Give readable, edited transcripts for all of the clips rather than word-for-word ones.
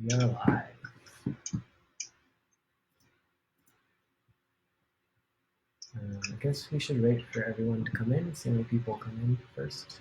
We are live. I guess we should wait for everyone to come in, see how many people come in first.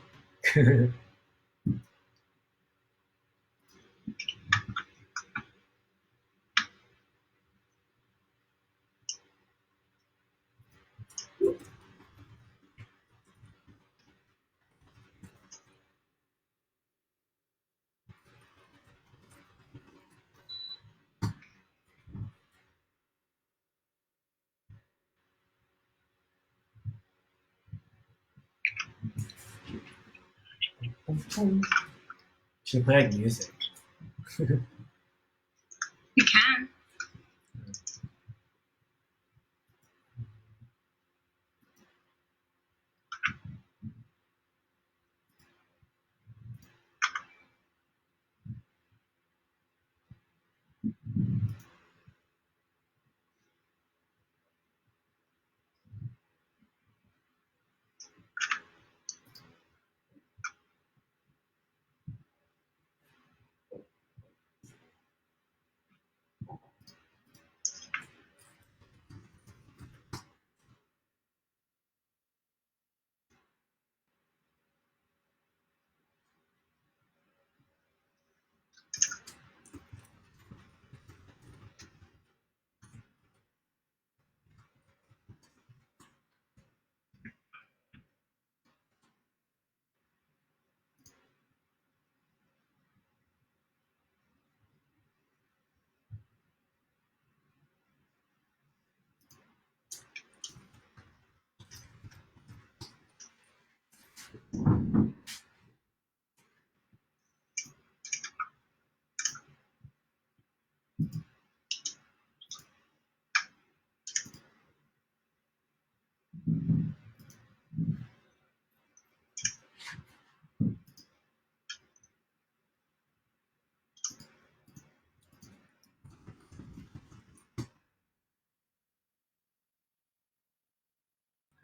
Should play like music. You can.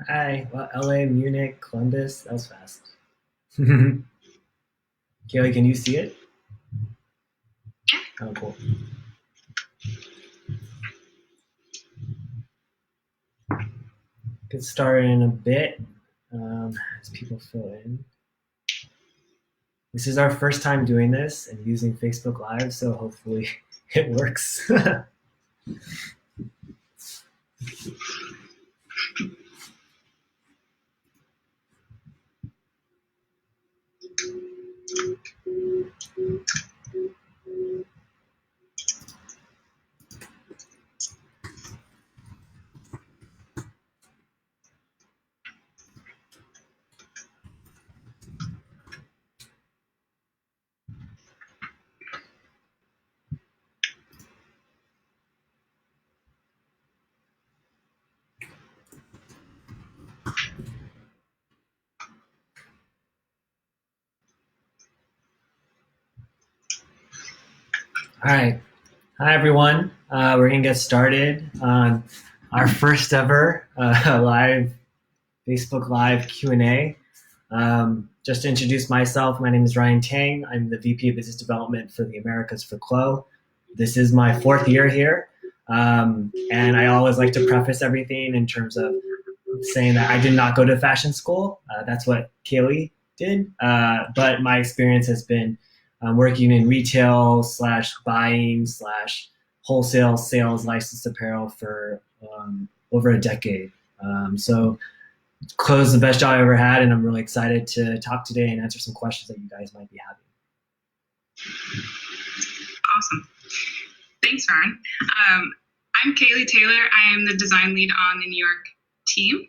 Hi, well, LA, Munich, Columbus, that was fast. Kaylee, can you see it? Yeah. Oh, cool. Get started in a bit as people fill in. This is our first time doing this and using Facebook Live, so hopefully it works. All right. Hi, everyone. We're going to get started on our first ever live Facebook Live Q&A. Just to introduce myself, my name is Ryan Teng. I'm the VP of Business Development for the Americas for Clo. This is my fourth year here. And I always like to preface everything in terms of saying that I did not go to fashion school. That's what Kaylee did. But my experience has been working in retail / buying / wholesale sales licensed apparel for over a decade. So Clo's the best job I ever had, and I'm really excited to talk today and answer some questions that you guys might be having. Awesome. Thanks, Ryan. I'm Kaylee Taylor. I am the design lead on the New York team,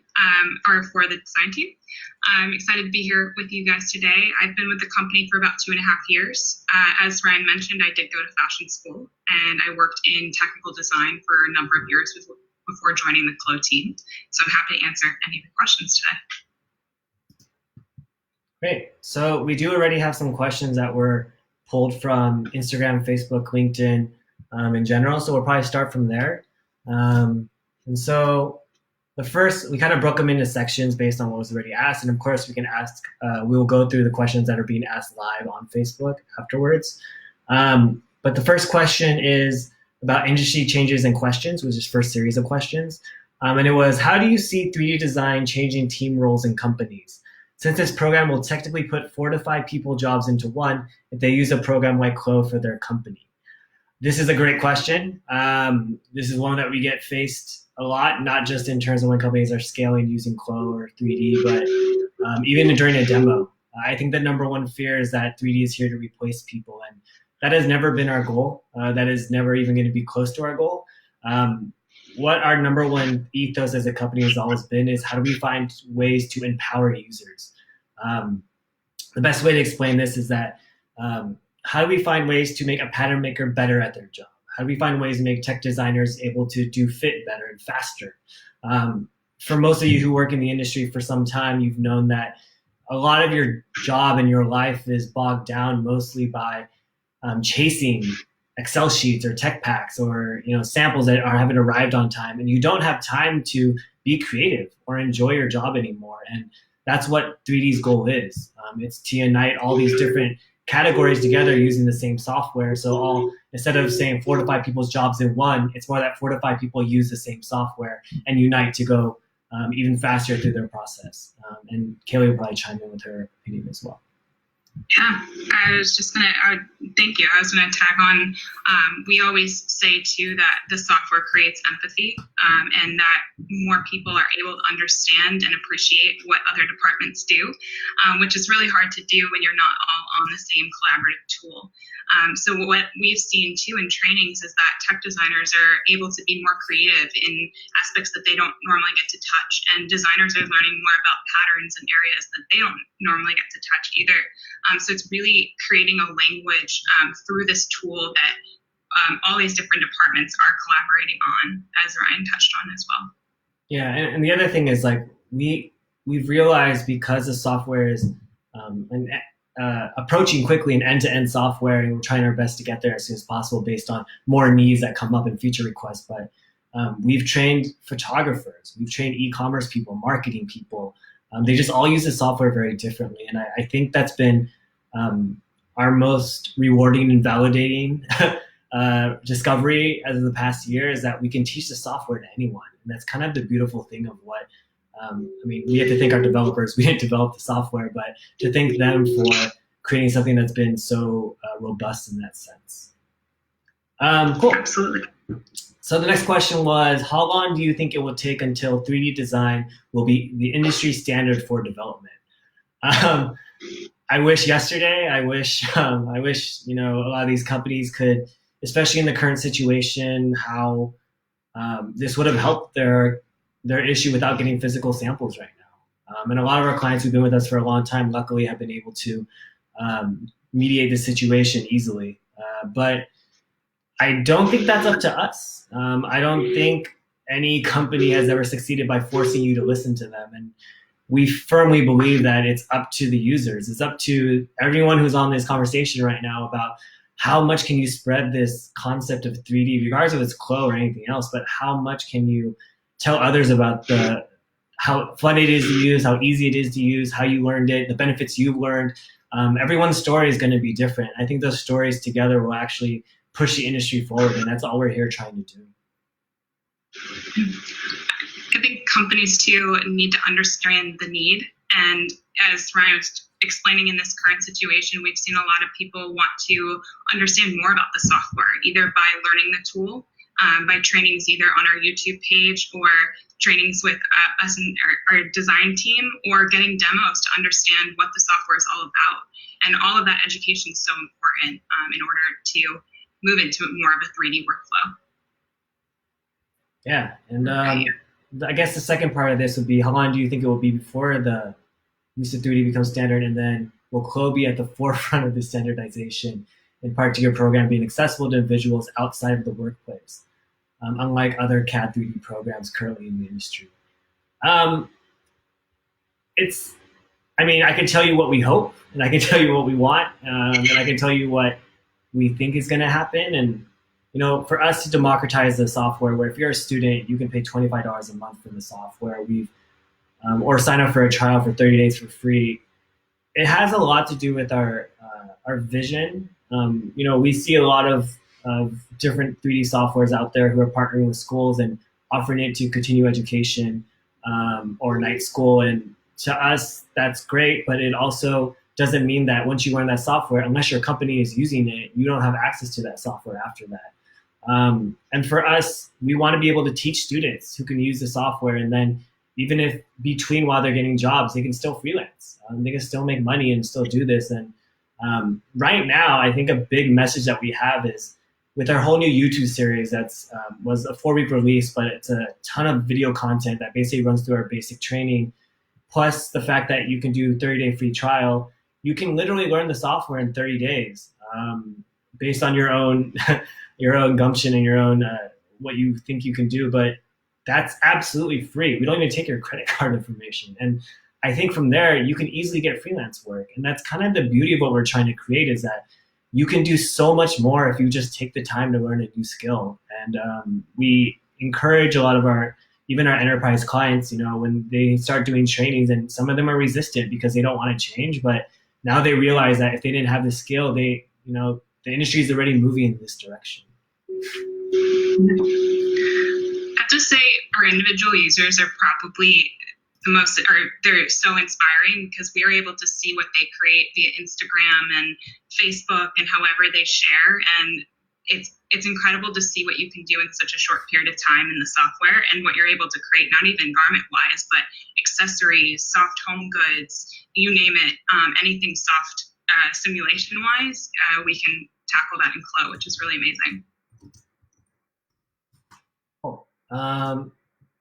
or for the design team. I'm excited to be here with you guys today. I've been with the company for about 2.5 years. As Ryan mentioned, I did go to fashion school, and I worked in technical design for a number of years before joining the Clo team. So I'm happy to answer any of the questions today. Great. So we do already have some questions that were pulled from Instagram, Facebook, LinkedIn in general. So we'll probably start from there. And so the first, we kind of broke them into sections based on what was already asked. And of course, we can we will go through the questions that are being asked live on Facebook afterwards. But But the first question is about industry changes and questions, which is first series of questions. And it was, how do you see 3D design changing team roles in companies? Since this program will technically put 4 to 5 people jobs into one if they use a program like Clo for their company. This is a great question. This is one that we get faced a lot, not just in terms of when companies are scaling using Clo or 3D, but even during a demo. I think the number one fear is that 3D is here to replace people, and that has never been our goal. That is never even going to be close to our goal. What our number one ethos as a company has always been is, how do we find ways to empower users? The best way to explain this is that how do we find ways to make a pattern maker better at their job? How do we find ways to make tech designers able to do fit better and faster? For most of you who work in the industry for some time, you've known that a lot of your job and your life is bogged down mostly by chasing Excel sheets or tech packs or samples that haven't arrived on time, and you don't have time to be creative or enjoy your job anymore. And that's what 3D's goal is. It's to unite all these different categories together using the same software. So instead of saying 4 to 5 people's jobs in one, it's more that 4 to 5 people use the same software and unite to go even faster through their process. And Kaylee will probably chime in with her opinion as well. Yeah, thank you. I was gonna tag on, we always say too that the software creates empathy, and that more people are able to understand and appreciate what other departments do, which is really hard to do when you're not all on the same collaborative tool. So what we've seen too in trainings is that tech designers are able to be more creative in aspects that they don't normally get to touch, and designers are learning more about patterns and areas that they don't normally get to touch either. So it's really creating a language through this tool that all these different departments are collaborating on, as Ryan touched on as well. Yeah, and the other thing is, like, we've realized, because the software is approaching quickly an end-to-end software, and we're trying our best to get there as soon as possible based on more needs that come up in feature requests. But we've trained photographers, we've trained e-commerce people, marketing people. They just all use the software very differently. And I think that's been our most rewarding and validating discovery as of the past year, is that we can teach the software to anyone. And that's kind of the beautiful thing of what, we have to thank our developers. We didn't develop the software, but to thank them for creating something that's been so robust in that sense. Cool. Absolutely. So the next question was, how long do you think it will take until 3D design will be the industry standard for development? I wish yesterday. I wish a lot of these companies could, especially in the current situation, how this would have helped their issue without getting physical samples right now. And a lot of our clients who've been with us for a long time, luckily, have been able to mediate the situation easily. But I don't think that's up to us. I don't think any company has ever succeeded by forcing you to listen to them. And we firmly believe that it's up to the users. It's up to everyone who's on this conversation right now about how much can you spread this concept of 3D, regardless if it's Clo or anything else, but how much can you tell others about how fun it is to use, how easy it is to use, how you learned it, the benefits you've learned. Everyone's story is going to be different. I think those stories together will actually push the industry forward, and that's all we're here trying to do. I think companies too need to understand the need, and as Ryan was explaining, in this current situation, we've seen a lot of people want to understand more about the software, either by learning the tool, by trainings either on our YouTube page or trainings with us and our design team, or getting demos to understand what the software is all about. And all of that education is so important in order to move into more of a 3D workflow. Yeah, and I guess the second part of this would be, how long do you think it will be before the use of 3D becomes standard, and then will Clo be at the forefront of the standardization, in part to your program being accessible to individuals outside of the workplace, unlike other CAD 3D programs currently in the industry? I can tell you what we hope, and I can tell you what we want, and I can tell you what we think is going to happen. And for us to democratize the software, where if you're a student, you can pay $25 a month for the software, or sign up for a trial for 30 days for free. It has a lot to do with our vision We see a lot of different 3D softwares out there who are partnering with schools and offering it to continue education or night school. And to us, that's great, but it also doesn't mean that once you learn that software, unless your company is using it, you don't have access to that software after that. And for us, we want to be able to teach students who can use the software, and then even if between while they're getting jobs, they can still freelance. They can still make money and still do this. And right now, I think a big message that we have is with our whole new YouTube series that's was a 4-week release, but it's a ton of video content that basically runs through our basic training, plus the fact that you can do 30-day free trial. You can literally learn the software in 30 days based on your own your own gumption and your own what you think you can do. But that's absolutely free. We don't even take your credit card information. And I think from there, you can easily get freelance work. And that's kind of the beauty of what we're trying to create, is that you can do so much more if you just take the time to learn a new skill. And we encourage a lot of even our enterprise clients, when they start doing trainings, and some of them are resistant because they don't want to change, but now they realize that if they didn't have the skill, the industry is already moving in this direction. I have to say, our individual users are probably they're so inspiring, because we are able to see what they create via Instagram and Facebook and however they share. And it's incredible to see what you can do in such a short period of time in the software, and what you're able to create, not even garment wise, but accessories, soft home goods, you name it, anything soft simulation wise, we can tackle that in Clo, which is really amazing. Cool.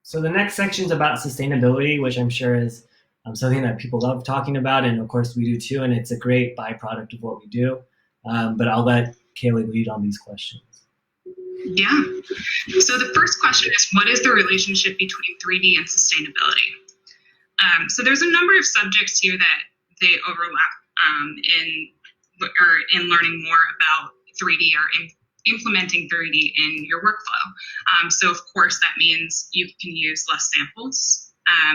So the next section is about sustainability, which I'm sure is something that people love talking about, and of course we do too, and it's a great byproduct of what we do. But I'll let Kaylee lead on these questions. Yeah. So the first question is, what is the relationship between 3D and sustainability? So there's a number of subjects here that they overlap in learning more about 3D or implementing 3D in your workflow. So of course that means you can use less samples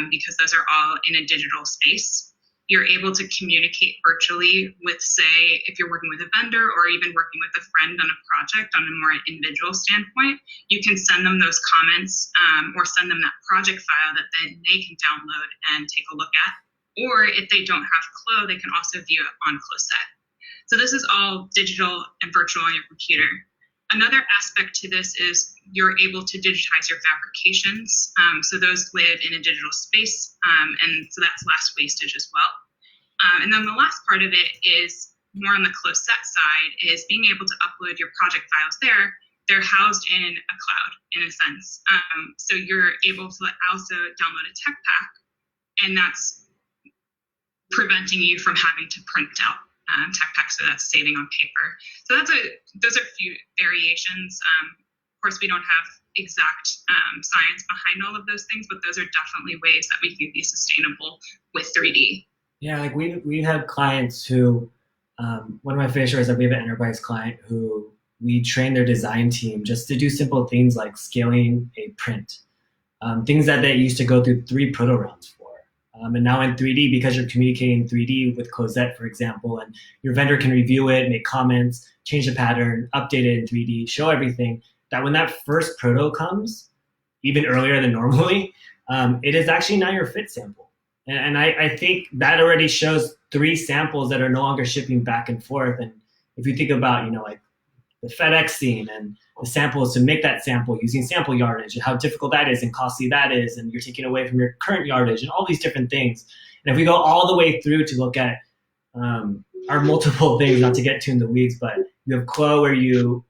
because those are all in a digital space. You're able to communicate virtually with, say, if you're working with a vendor or even working with a friend on a project on a more individual standpoint, you can send them those comments or send them that project file that then they can download and take a look at. Or if they don't have Clo, they can also view it on Closet. So this is all digital and virtual on your computer. Another aspect to this is you're able to digitize your fabrications. So those live in a digital space, and so that's less wastage as well. And then the last part of it is more on the Closet side, is being able to upload your project files there. They're housed in a cloud in a sense. So you're able to also download a tech pack, and that's preventing you from having to print out tech packs, so that's saving on paper. So those are a few variations. Of course, we don't have exact science behind all of those things, but those are definitely ways that we can be sustainable with 3D. Yeah, like we have clients who, one of my favorite stories is that we have an enterprise client who we train their design team just to do simple things like scaling a print, things that they used to go through 3 proto rounds for. And now in 3D, because you're communicating 3D with Closet, for example, and your vendor can review it, make comments, change the pattern, update it in 3D, show everything, that when that first proto comes, even earlier than normally, it is actually now your fit sample. And I think that already shows 3 samples that are no longer shipping back and forth. And if you think about, like the FedEx scene and the samples to make that sample using sample yardage and how difficult that is and costly that is, and you're taking away from your current yardage and all these different things. And if we go all the way through to look at our multiple things, not to get too in the weeds, but you have Clo where you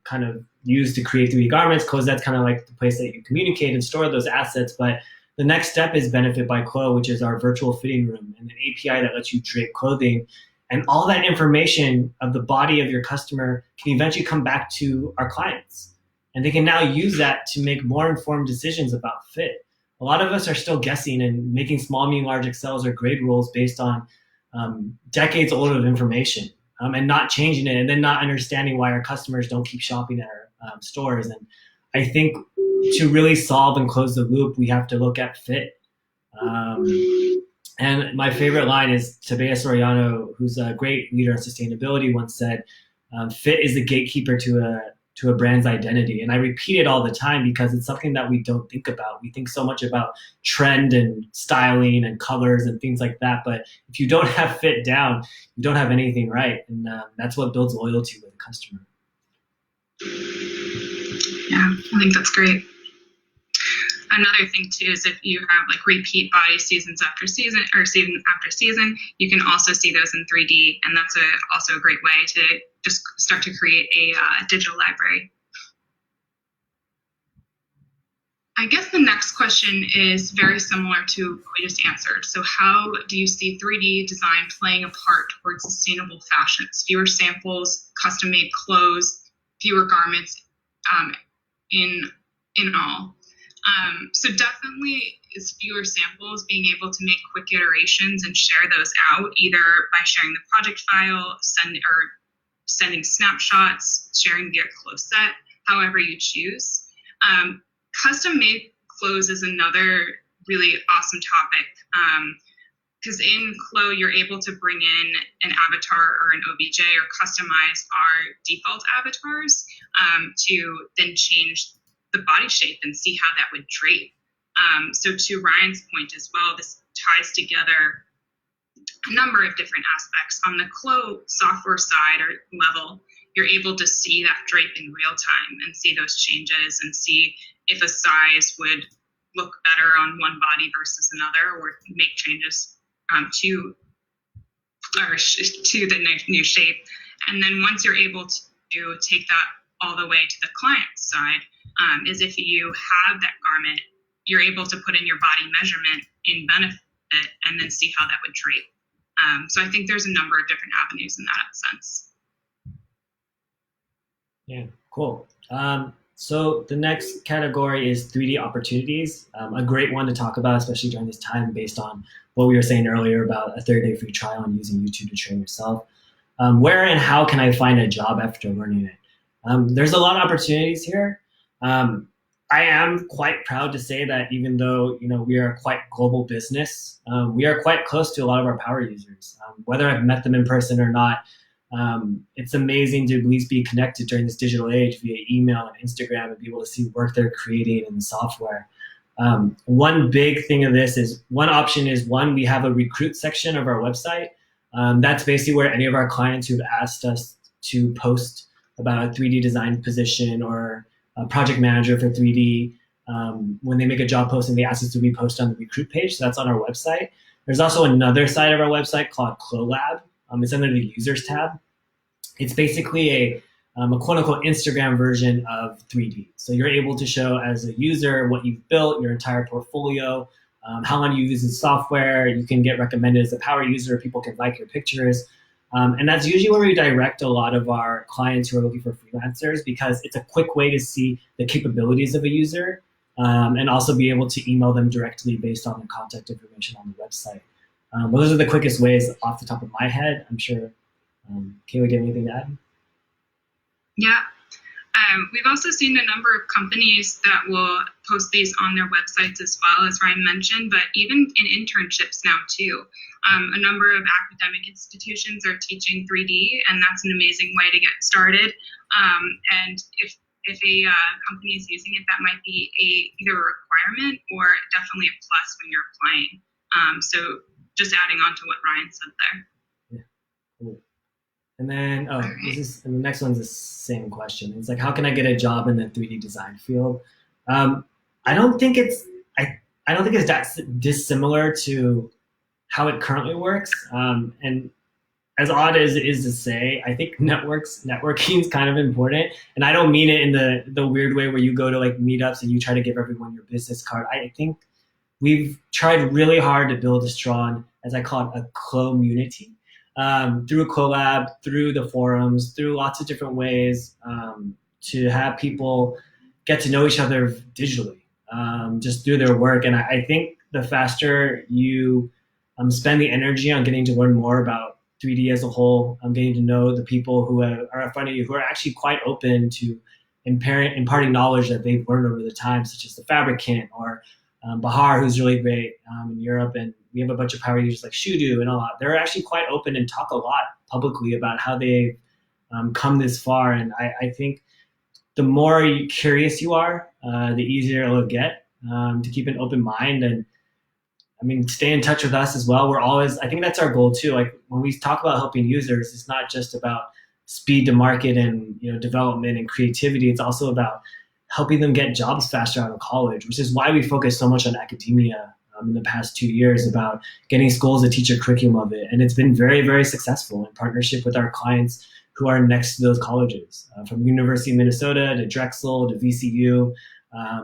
kind of use to create 3D garments. Clo, that's kind of like the place that you communicate and store those assets. But the next step is Benefit by Clo, which is our virtual fitting room and an API that lets you drape clothing. And all that information of the body of your customer can eventually come back to our clients. And they can now use that to make more informed decisions about fit. A lot of us are still guessing and making small, medium, large Excels or grade rules based on decades old of information and not changing it, and then not understanding why our customers don't keep shopping at our stores. And I think to really solve and close the loop, we have to look at fit. And my favorite line is Tabea Soriano, who's a great leader in sustainability, once said, Fit is the gatekeeper to a brand's identity. And I repeat it all the time because it's something that we don't think about. We think so much about trend and styling and colors and things like that. But if you don't have fit down, you don't have anything right. And that's what builds loyalty with a customer. Yeah, I think that's great. Another thing too is if you have like repeat body seasons after season or season after season, you can also see those in 3D, and that's also a great way to just start to create a digital library. I guess the next question is very similar to what we just answered. So how do you see 3D design playing a part towards sustainable fashions? Fewer samples, custom-made clothes, fewer garments in all. So definitely is fewer samples, being able to make quick iterations and share those out, either by sharing the project file, sending snapshots, sharing via close set, however you choose. Custom made clothes is another really awesome topic, because in Clo you're able to bring in an avatar or an OBJ or customize our default avatars to then change the body shape and see how that would drape. So to Ryan's point as well, this ties together a number of different aspects. On the Clo software side or level, you're able to see that drape in real time and see those changes and see if a size would look better on one body versus another, or make changes to the new shape. And then once you're able to take that all the way to the client side, is if you have that garment, you're able to put in your body measurement in benefit and then see how that would drape. So I think there's a number of different avenues in that sense. Yeah, cool. So the next category is 3D opportunities. A great one to talk about, especially during this time, based on what we were saying earlier about a 30-day free trial and using YouTube to train yourself. Where and how can I find a job after learning it? There's a lot of opportunities here. I am quite proud to say that even though we are quite global business, we are quite close to a lot of our power users. Whether I've met them in person or not, it's amazing to at least be connected during this digital age via email and Instagram and be able to see work they're creating in the software. One big thing of this is, one option is, we have a recruit section of our website. That's basically where any of our clients who've asked us to post about a 3D design position or a project manager for 3D, when they make a job posting, they ask us to repost on the recruit page. So that's on our website. There's also another side of our website called CloLab. It's under the users tab. It's basically a quote unquote Instagram version of 3D. So you're able to show as a user what you've built, your entire portfolio, how long you use the software. You can get recommended as a power user. People can like your pictures. And that's usually where we direct a lot of our clients who are looking for freelancers, because it's a quick way to see the capabilities of a user, and also be able to email them directly based on the contact information on the website. Those are the quickest ways off the top of my head. I'm sure, Kaylee, do you have anything to add? Yeah. We've also seen a number of companies that will post these on their websites as well, as Ryan mentioned, but even in internships now too. A number of academic institutions are teaching 3D, and that's an amazing way to get started. And if a company is using it, that might be either a requirement or definitely a plus when you're applying. So just adding on to what Ryan said there. Yeah, cool. And then, and the next one's the same question. It's like, how can I get a job in the 3D design field? I don't think it's that dissimilar to how it currently works. And as odd as it is to say, I think networking is kind of important. And I don't mean it in the weird way where you go to like meetups and you try to give everyone your business card. I think we've tried really hard to build a strong, as I call it, a community. Through CloLab, through the forums, through lots of different ways, to have people get to know each other digitally, just through their work. And I think the faster you spend the energy on getting to learn more about 3D as a whole, getting to know the people who are in front of you, who are actually quite open to imparting knowledge that they've learned over the time, such as the Fabricant or Bahar, who's really great in Europe, and we have a bunch of power users like Shudu and a lot. They're actually quite open and talk a lot publicly about how they've come this far. And I think the more curious you are, the easier it'll get to keep an open mind. And I mean, stay in touch with us as well. We're always, I think that's our goal too. Like when we talk about helping users, it's not just about speed to market and development and creativity. It's also about helping them get jobs faster out of college, which is why we focus so much on academia in the past 2 years, about getting schools to teach a curriculum of it. And it's been very, very successful in partnership with our clients who are next to those colleges, from University of Minnesota to Drexel to VCU,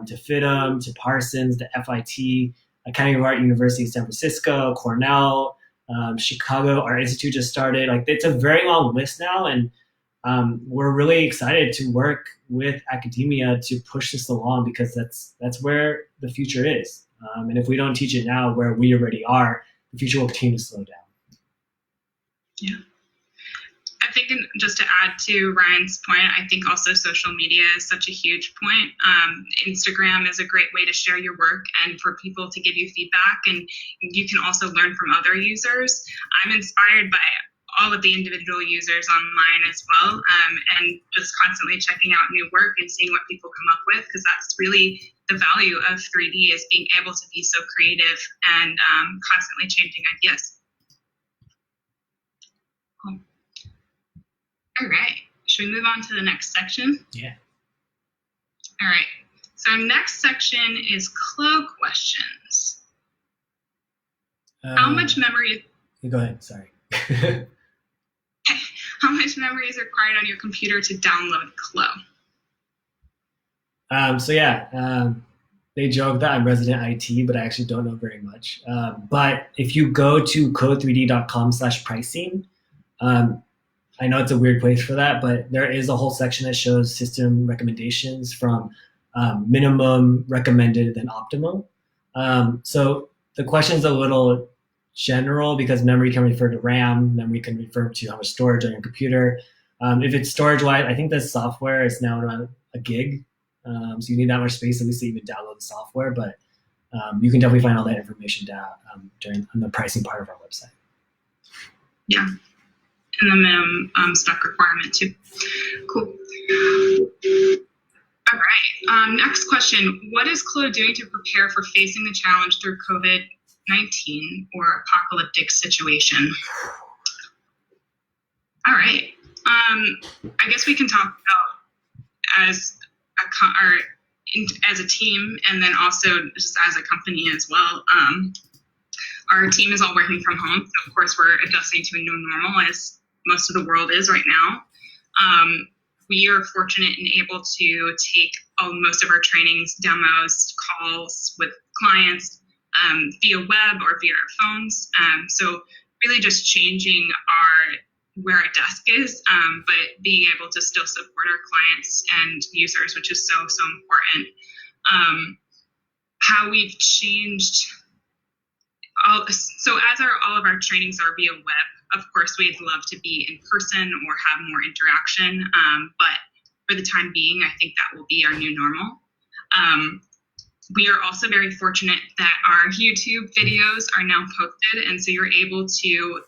to FITM to Parsons to FIT, Academy of Art University of San Francisco, Cornell, Chicago. Our institute just started. Like, it's a very long list now, and we're really excited to work with academia to push this along, because that's where the future is. And if we don't teach it now, where we already are, the future will continue to slow down. Yeah. I think just to add to Ryan's point, I think also social media is such a huge point. Instagram is a great way to share your work and for people to give you feedback, and you can also learn from other users. I'm inspired by all of the individual users online as well, and just constantly checking out new work and seeing what people come up with, because that's really the value of 3D, is being able to be so creative and constantly changing ideas. Cool. All right, should we move on to the next section? Yeah. All right, so our next section is CLO questions. How much memory? Go ahead, sorry. How much memory is required on your computer to download CLO? They joke that I'm resident IT, but I actually don't know very much. But if you go to code3d.com/pricing, I know it's a weird place for that, but there is a whole section that shows system recommendations from minimum, recommended, then optimal. So the question's a little general, because memory can refer to RAM, memory can refer to how much storage on your computer. If it's storage-wise, I think the software is now around a gig. So you need that much space at least to even download the software, but you can definitely find all that information down on the pricing part of our website. Yeah, and the minimum spec requirement too. Cool. All right, next question. What is CLO doing to prepare for facing the challenge through COVID-19 or apocalyptic situation? All right, I guess we can talk about as a team, and then also just as a company as well. Our team is all working from home, so of course we're adjusting to a new normal, as most of the world is right now. We are fortunate and able to take most of our trainings, demos, calls with clients via web or via our phones. So really just changing where our desk is, but being able to still support our clients and users, which is so important. How we've changed, all of our trainings are via web. Of course, we'd love to be in person or have more interaction, but for the time being, I think that will be our new normal. We are also very fortunate that our YouTube videos are now posted, and so you're able to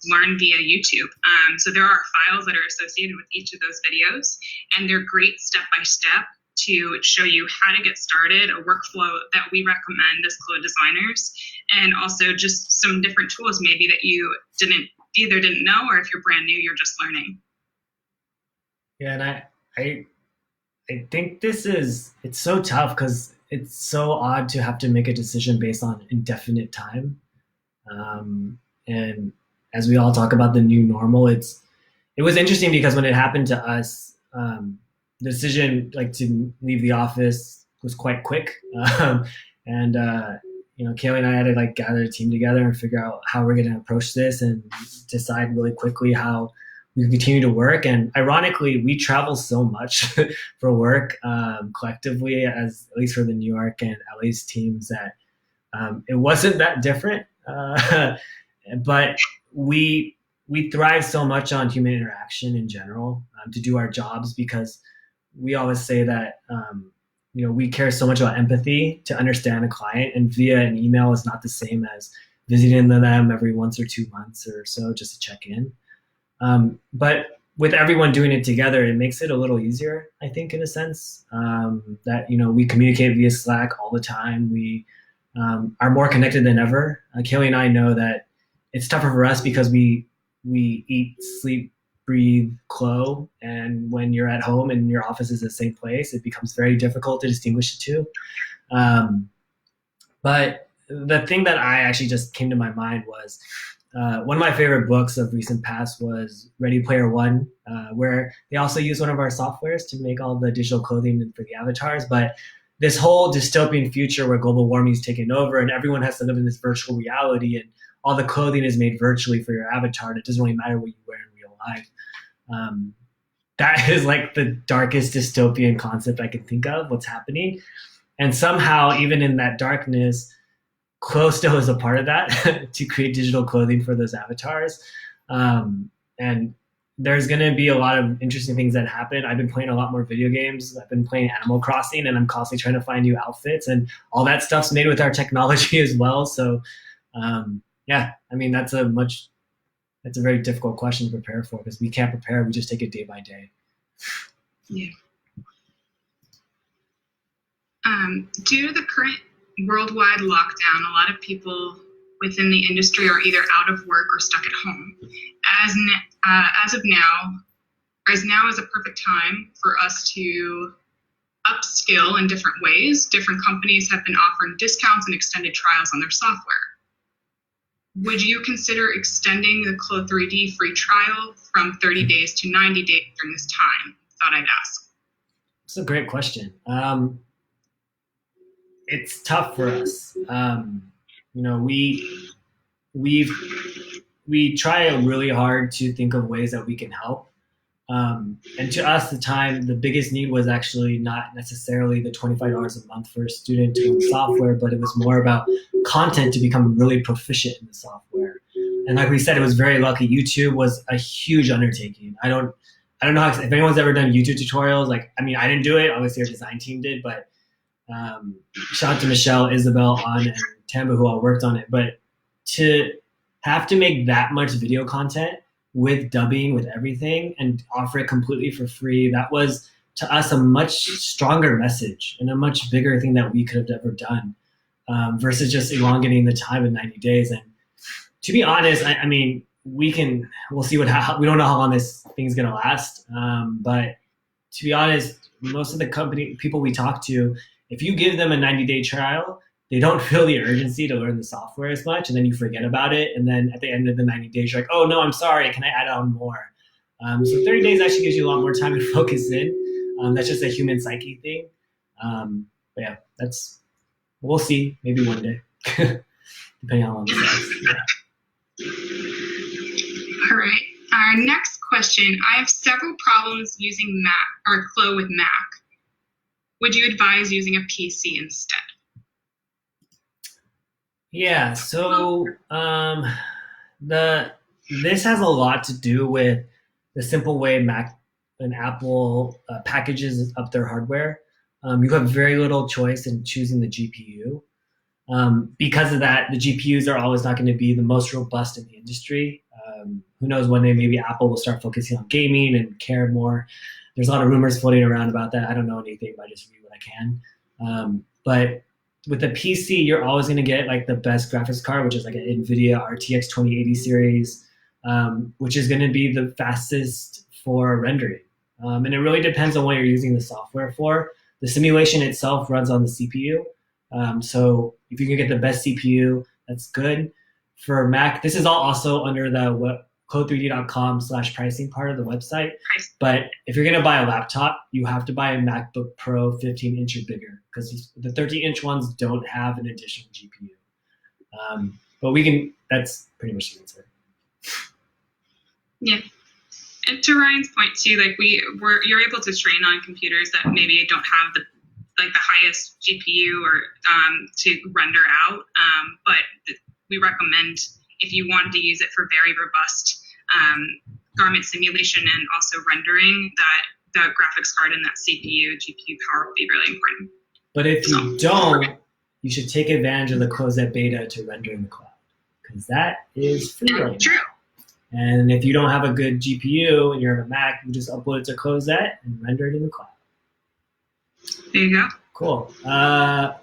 learn via YouTube. So there are files that are associated with each of those videos, and they're great step-by-step to show you how to get started, a workflow that we recommend as CLO designers, and also just some different tools maybe that you either didn't know, or if you're brand new, you're just learning. Yeah, and I think it's so tough, because it's so odd to have to make a decision based on indefinite time. And as we all talk about the new normal, it was interesting because when it happened to us, the decision to leave the office was quite quick. And Kaylee and I had to gather a team together and figure out how we're going to approach this and decide really quickly how we can continue to work. And ironically, we travel so much for work collectively, at least for the New York and LA's teams, that it wasn't that different. But we thrive so much on human interaction in general to do our jobs, because we always say that we care so much about empathy to understand a client, and via an email is not the same as visiting them every once or 2 months or so just to check in. But with everyone doing it together, it makes it a little easier, I think, in a sense. That we communicate via Slack all the time. We are more connected than ever. Kaylee and I know that it's tougher for us because we eat, sleep, breathe, clo, and when you're at home and your office is the same place, it becomes very difficult to distinguish the two. But the thing that I actually just came to my mind was one of my favorite books of recent past was Ready Player One, where they also use one of our softwares to make all the digital clothing for the avatars. But this whole dystopian future where global warming is taking over and everyone has to live in this virtual reality and all the clothing is made virtually for your avatar. And it doesn't really matter what you wear in real life. That is like the darkest dystopian concept I can think of, what's happening. And somehow, even in that darkness, Clo still is a part of that to create digital clothing for those avatars. And there's going to be a lot of interesting things that happen. I've been playing a lot more video games. I've been playing Animal Crossing, and I'm constantly trying to find new outfits. And all that stuff's made with our technology as well. So, yeah, I mean, that's a very difficult question to prepare for because we can't prepare. We just take it day by day. Yeah. Due to the current worldwide lockdown, a lot of people within the industry are either out of work or stuck at home. As of now, as now is a perfect time for us to upskill in different ways. Different companies have been offering discounts and extended trials on their software. Would you consider extending the Clo 3D free trial from 30 days to 90 days during this time? Thought I'd ask. It's a great question. It's tough for us. We try really hard to think of ways that we can help. And to us, the biggest need was actually not necessarily the $25 a month for a student to learn software, but it was more about content to become really proficient in the software. And like we said, it was very lucky. YouTube was a huge undertaking. I don't know if anyone's ever done YouTube tutorials. I didn't do it. Obviously, our design team did, but shout out to Michelle, Isabel, and Tamba who all worked on it. But to have to make that much video content with dubbing, with everything, and offer it completely for free, that was to us a much stronger message and a much bigger thing that we could have ever done versus just elongating the time in 90 days. And to be honest, we'll see we don't know how long this thing's going to last. But to be honest, most of the people we talk to, if you give them a 90-day trial, they don't feel the urgency to learn the software as much, and then you forget about it. And then at the end of the 90 days, you're like, oh, no, I'm sorry. Can I add on more? So 30 days actually gives you a lot more time to focus in. That's just a human psyche thing. But yeah, we'll see. Maybe one day, depending on how long this lasts. Yeah. All right. Our next question. I have several problems using Mac or Clo with Mac. Would you advise using a PC instead? Yeah, so this has a lot to do with the simple way Mac and Apple packages up their hardware. You have very little choice in choosing the GPU. Because of that, the GPUs are always not going to be the most robust in the industry. Who knows, one day maybe Apple will start focusing on gaming and care more. There's a lot of rumors floating around about that. I don't know anything, but I just read what I can. But with the PC, you're always going to get like the best graphics card, which is like an NVIDIA RTX 2080 series, which is going to be the fastest for rendering. And it really depends on what you're using the software for. The simulation itself runs on the CPU. So if you can get the best CPU, that's good. For Mac, this is all also under the clo3d.com/pricing part of the website. But if you're going to buy a laptop, you have to buy a MacBook Pro 15-inch or bigger because the 13-inch ones don't have an additional GPU. But that's pretty much the answer. Yeah. And to Ryan's point too, you're able to train on computers that maybe don't have the highest GPU or to render out. But we recommend if you want to use it for very robust garment simulation and also rendering, that the graphics card and that GPU power will be really important. But if you don't, you should take advantage of the closed beta to render in the cloud because that is free right now. True. And if you don't have a good GPU and you're on a Mac, you just upload it to Closette and render it in the cloud. There you go. Cool.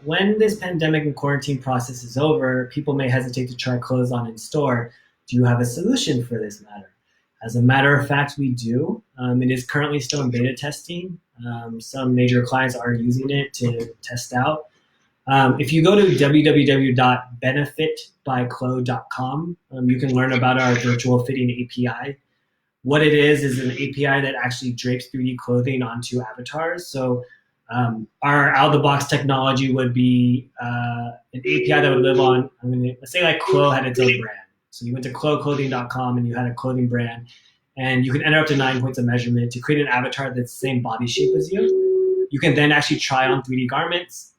When this pandemic and quarantine process is over, people may hesitate to try clothes on in store. Do you have a solution for this matter? As a matter of fact, we do. It is currently still in beta testing. Some major clients are using it to test out. If you go to www.benefitbyclo.com, you can learn about our virtual fitting API. What it is an API that actually drapes 3D clothing onto avatars. So our out-of-the-box technology would be an API that would live on, let's say like Clo had its own brand. So you went to cloclothing.com and you had a clothing brand, and you can enter up to 9 points of measurement to create an avatar that's the same body shape as you. You can then actually try on 3D garments.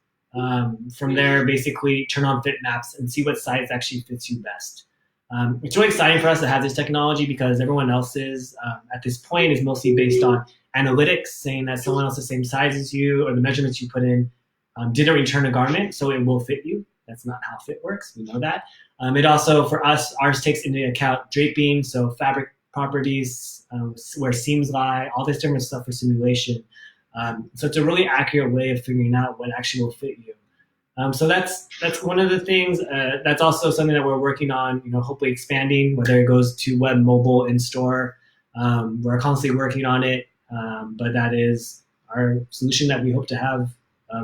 From there, basically turn on fit maps and see what size actually fits you best. It's really exciting for us to have this technology because everyone else's at this point is mostly based on analytics, saying that someone else the same size as you or the measurements you put in didn't return a garment, so it will fit you. That's not how fit works. We know that. It also, for us, ours takes into account draping, so fabric properties, where seams lie, all this different stuff for simulation. So it's a really accurate way of figuring out what actually will fit you. So that's one of the things. That's also something that we're working on, hopefully expanding, whether it goes to web, mobile, in-store. We're constantly working on it, but that is our solution that we hope to have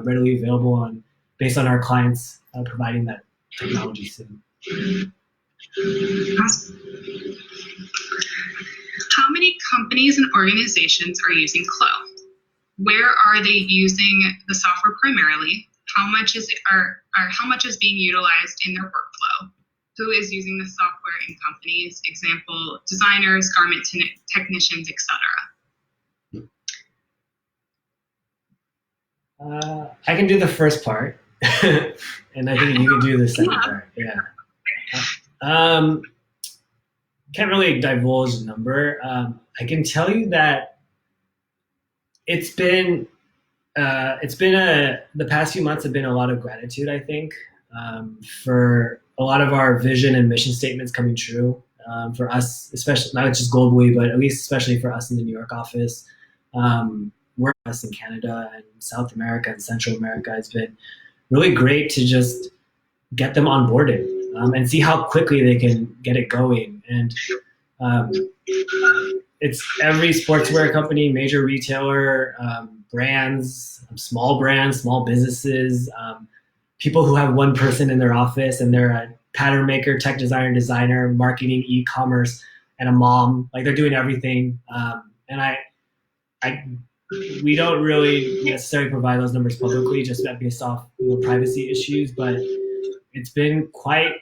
readily available based on our clients providing that technology soon. Awesome. How many companies and organizations are using Clo? Where are they using the software primarily? How much is being utilized in their workflow? Who is using the software in companies? Example, designers, garment technicians, etc. I can do the first part, and I think you can do the second part. Yeah. Can't really divulge a number. I can tell you that the past few months have been a lot of gratitude, I think, for a lot of our vision and mission statements coming true. For us, especially not just globally, but at least especially for us in the New York office. We're us in Canada and South America and Central America. It's been really great to just get them onboarded and see how quickly they can get it going. And it's every sportswear company, major retailer, brands, small businesses, people who have one person in their office and they're a pattern maker, tech designer, marketing, e-commerce, and a mom. Like they're doing everything. And we don't really necessarily provide those numbers publicly just based off privacy issues, but it's been quite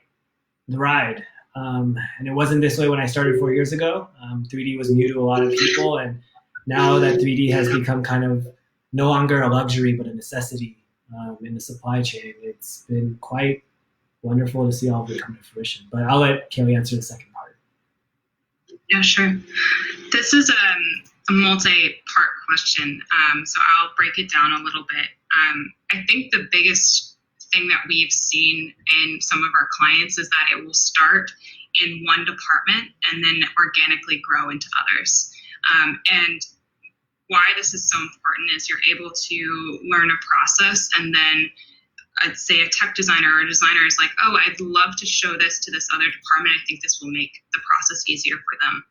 the ride. And it wasn't this way when I started 4 years ago. 3D was new to a lot of people, and now that 3D has become kind of no longer a luxury but a necessity in the supply chain, it's been quite wonderful to see all of it come to fruition. But I'll let Kaylee answer the second part. Yeah, sure. This is a multi-part question, so I'll break it down a little bit. I think the biggest thing that we've seen in some of our clients is that it will start in one department and then organically grow into others. And why this is so important is you're able to learn a process, and then I'd say a tech designer or a designer is like, oh, I'd love to show this to this other department. I think this will make the process easier for them.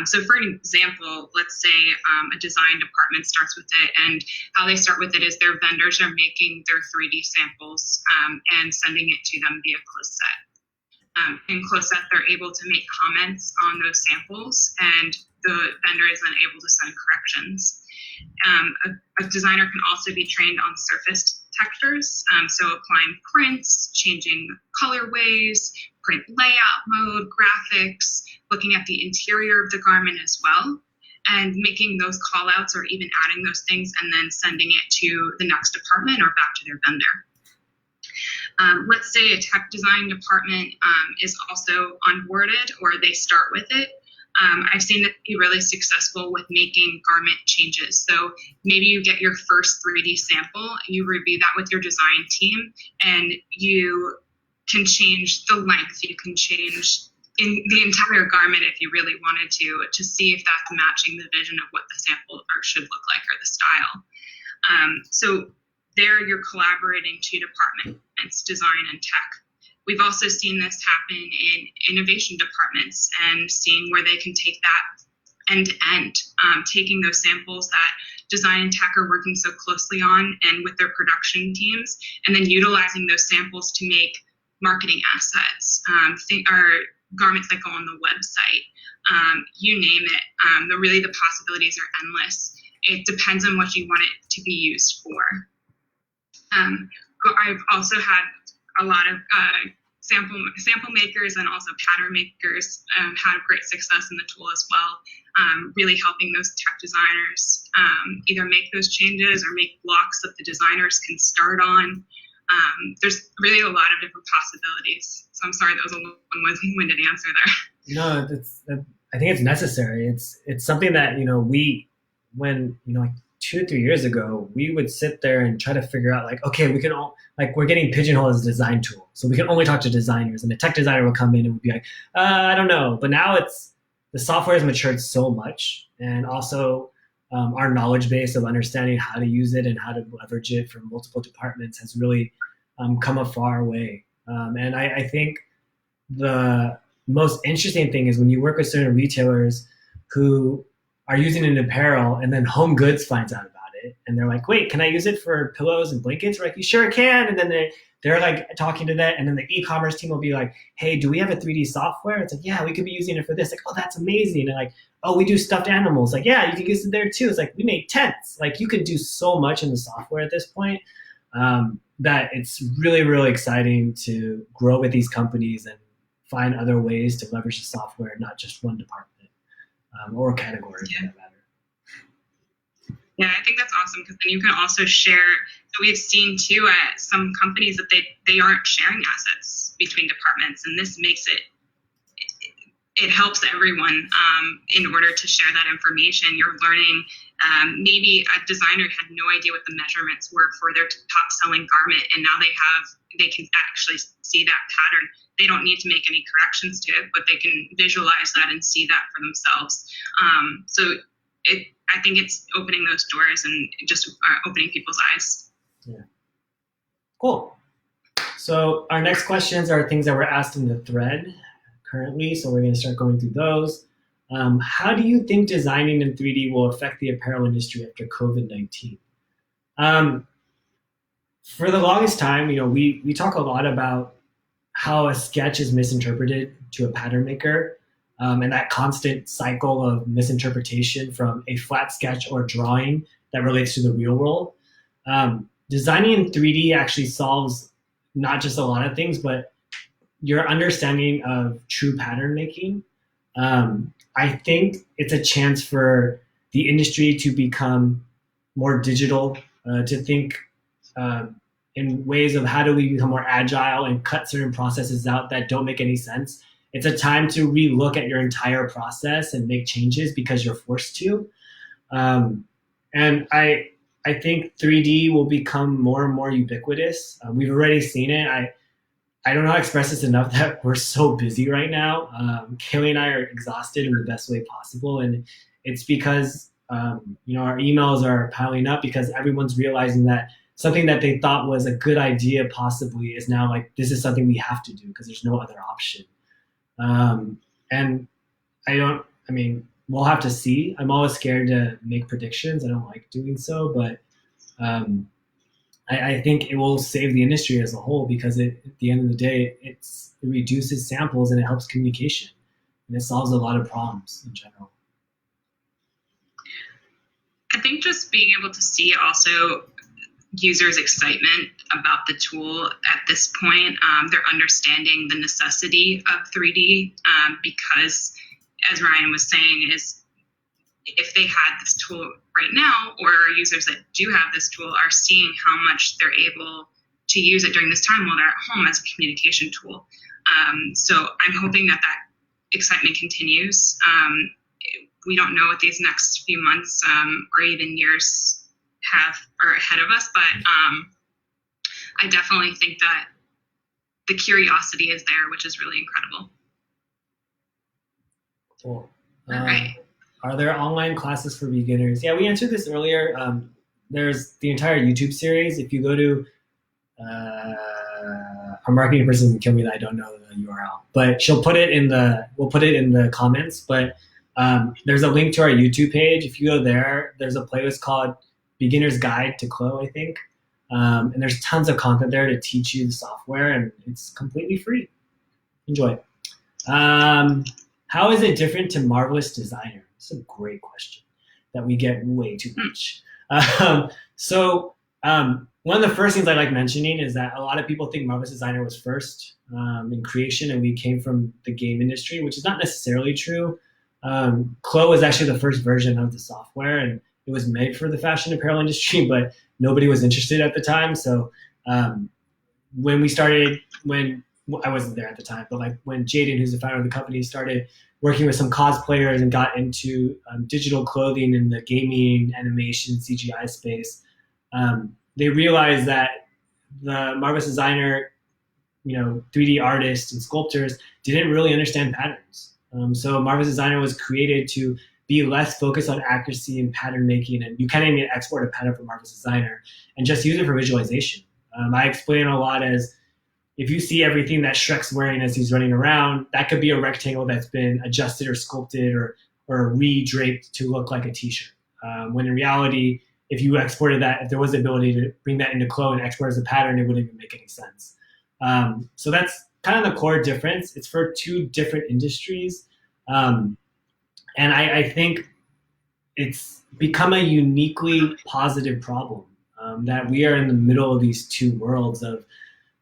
So for an example, let's say a design department starts with it, and how they start with it is their vendors are making their 3D samples and sending it to them via Closette. In Closette, they're able to make comments on those samples, and the vendor is then able to send corrections. A designer can also be trained on surface textures, so applying prints, changing colorways, print layout mode, graphics, looking at the interior of the garment as well, and making those call outs or even adding those things and then sending it to the next department or back to their vendor. Let's say a tech design department is also onboarded, or they start with it. I've seen that be really successful with making garment changes. So maybe you get your first 3D sample, you review that with your design team, and you can change the length, you can change in the entire garment if you really wanted to see if that's matching the vision of what the sample art should look like or the style. So there you're collaborating two departments, design and tech. We've also seen this happen in innovation departments and seeing where they can take that end to end, taking those samples that design and tech are working so closely on and with their production teams, and then utilizing those samples to make marketing assets, or garments that go on the website, you name it. Really the possibilities are endless. It depends on what you want it to be used for. I've also had a lot of sample makers and also pattern makers had great success in the tool as well, really helping those tech designers either make those changes or make blocks that the designers can start on. There's really a lot of different possibilities. So I'm sorry that was a long-winded answer there. No, I think it's necessary. It's something that when like 2 or 3 years ago, we would sit there and try to figure out like, okay, we can all like we're getting pigeonholed as a design tool, so we can only talk to designers, and the tech designer will come in and would be like, I don't know. But now the software has matured so much, and also our knowledge base of understanding how to use it and how to leverage it from multiple departments has really come a far way. And I think the most interesting thing is when you work with certain retailers who are using an apparel and then Home Goods finds out about it and they're like, wait, can I use it for pillows and blankets? We're like, you sure can. And then they're like talking to that, and then the e-commerce team will be like, hey, do we have a 3D software? It's like, yeah, we could be using it for this. Like, oh, that's amazing. And like, oh, we do stuffed animals. Like, yeah, you can use it there too. It's like, we make tents. Like, you could do so much in the software at this point that it's really, really exciting to grow with these companies and find other ways to leverage the software, not just one department or category for that matter. Yeah, I think that's awesome because then you can also share. So we've seen too at some companies that they aren't sharing assets between departments, and this makes it helps everyone in order to share that information. You're learning. Maybe a designer had no idea what the measurements were for their top selling garment, and now they can actually see that pattern. They don't need to make any corrections to it, but they can visualize that and see that for themselves. I think it's opening those doors and just opening people's eyes. Yeah. Cool. So our next questions are things that were asked in the thread currently. So we're going to start going through those. How do you think designing in 3D will affect the apparel industry after COVID-19? For the longest time, we talk a lot about how a sketch is misinterpreted to a pattern maker, and that constant cycle of misinterpretation from a flat sketch or drawing that relates to the real world. Designing in 3D actually solves not just a lot of things, but your understanding of true pattern making. I think it's a chance for the industry to become more digital, to think in ways of how do we become more agile and cut certain processes out that don't make any sense. It's a time to relook at your entire process and make changes because you're forced to. And I think 3D will become more and more ubiquitous. We've already seen it. I don't know how to express this enough that we're so busy right now. Kaylee and I are exhausted in the best way possible. And it's because, our emails are piling up because everyone's realizing that something that they thought was a good idea possibly is now like, this is something we have to do because there's no other option. And we'll have to see. I'm always scared to make predictions. I don't like doing so, but I think it will save the industry as a whole because at the end of the day, it reduces samples and it helps communication, and it solves a lot of problems in general. I think just being able to see also users' excitement about the tool at this point, they're understanding the necessity of 3D because, as Ryan was saying, is if they had this tool right now, or users that do have this tool are seeing how much they're able to use it during this time while they're at home as a communication tool. So I'm hoping that excitement continues. We don't know what these next few months or even years are ahead of us, but I definitely think that the curiosity is there, which is really incredible. Cool. All right. Are there online classes for beginners? Yeah, we answered this earlier. There's the entire YouTube series. If you go to our marketing person can kill me that I don't know the URL, but she'll put it in we'll put it in the comments. But there's a link to our YouTube page. If you go there, there's a playlist called Beginner's Guide to Clo, I think. And there's tons of content there to teach you the software, and it's completely free. Enjoy it. How is it different to Marvelous Designer? It's a great question that we get way too much. One of the first things I like mentioning is that a lot of people think Marvelous Designer was first in creation, and we came from the game industry, which is not necessarily true. Clo was actually the first version of the software, and it was made for the fashion apparel industry, but nobody was interested at the time. So when I wasn't there at the time, but like when Jaden, who's the founder of the company, started working with some cosplayers and got into digital clothing in the gaming, animation, CGI space, they realized that the Marvelous Designer, 3D artists and sculptors didn't really understand patterns. So Marvelous Designer was created to be less focused on accuracy and pattern making, and you can't even export a pattern from Marvelous Designer and just use it for visualization. I explain a lot as if you see everything that Shrek's wearing as he's running around, that could be a rectangle that's been adjusted or sculpted or re-draped to look like a t-shirt. When in reality, if you exported that, if there was the ability to bring that into Clo and export as a pattern, it wouldn't even make any sense. So that's kind of the core difference. It's for two different industries. And I think it's become a uniquely positive problem that we are in the middle of these two worlds of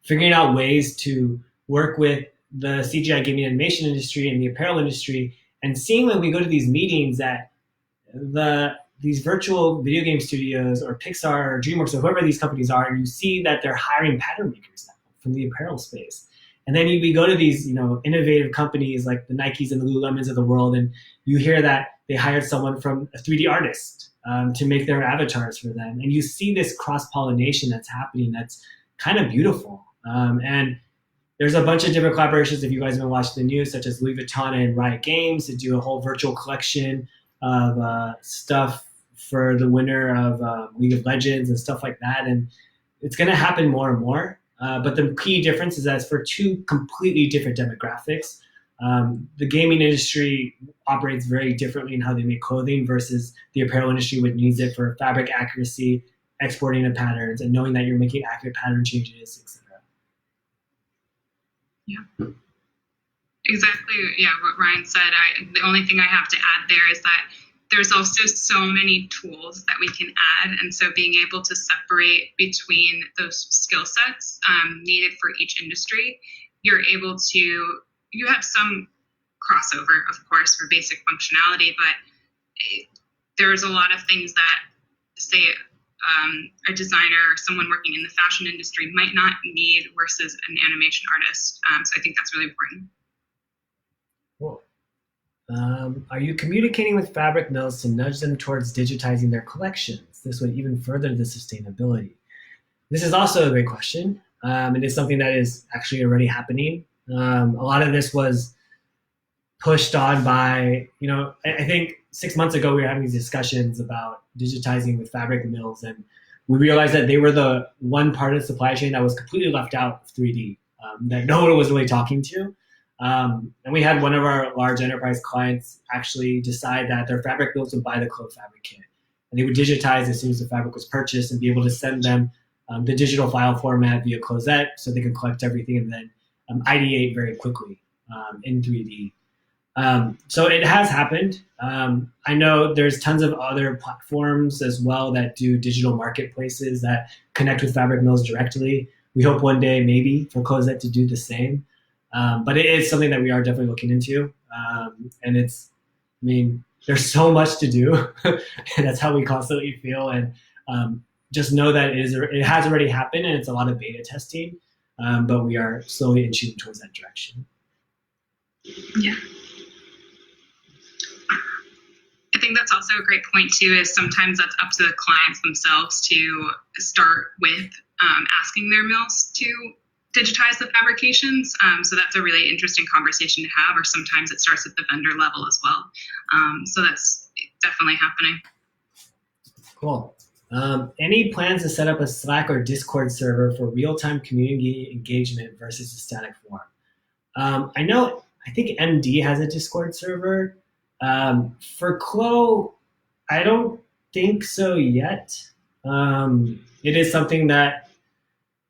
figuring out ways to work with the CGI gaming animation industry and the apparel industry, and seeing when we go to these meetings that these virtual video game studios or Pixar or DreamWorks or whoever these companies are, and you see that they're hiring pattern makers now from the apparel space. And then we go to these, innovative companies like the Nikes and the Lululemons of the world, and you hear that they hired someone from a 3D artist to make their avatars for them. And you see this cross-pollination that's happening that's kind of beautiful. And there's a bunch of different collaborations, if you guys have been watching the news, such as Louis Vuitton and Riot Games, to do a whole virtual collection of stuff for the winner of League of Legends and stuff like that. And it's going to happen more and more. But the key difference is that it's for two completely different demographics. The gaming industry operates very differently in how they make clothing versus the apparel industry, which needs it for fabric accuracy, exporting of patterns, and knowing that you're making accurate pattern changes, etc. Yeah. Exactly. Yeah, what Ryan said. The only thing I have to add there is that there's also so many tools that we can add, and so being able to separate between those skill sets needed for each industry, you have some crossover, of course, for basic functionality, but there's a lot of things that, say, a designer or someone working in the fashion industry might not need versus an animation artist. So I think that's really important. Cool. Are you communicating with fabric mills to nudge them towards digitizing their collections? This would even further the sustainability. This is also a great question. It is something that is actually already happening. A lot of this was pushed on by, I think 6 months ago we were having these discussions about digitizing with fabric mills, and we realized that they were the one part of the supply chain that was completely left out of 3D, that no one was really talking to. And we had one of our large enterprise clients actually decide that their fabric mills would buy the Clo fabric kit, and they would digitize as soon as the fabric was purchased and be able to send them the digital file format via Closette so they could collect everything and then ideate very quickly in 3D. So it has happened. I know there's tons of other platforms as well that do digital marketplaces that connect with fabric mills directly. We hope one day maybe for Closette to do the same. But it is something that we are definitely looking into. And there's so much to do. And that's how we constantly feel. And just know that it has already happened, and it's a lot of beta testing. But we are slowly inching towards that direction. Yeah. I think that's also a great point too, is sometimes that's up to the clients themselves to start with asking their mills to digitize the fabrications. So that's a really interesting conversation to have, or sometimes it starts at the vendor level as well. So that's definitely happening. Cool. Any plans to set up a Slack or Discord server for real-time community engagement versus a static forum? I think MD has a Discord server. For Clo, I don't think so yet. It is something that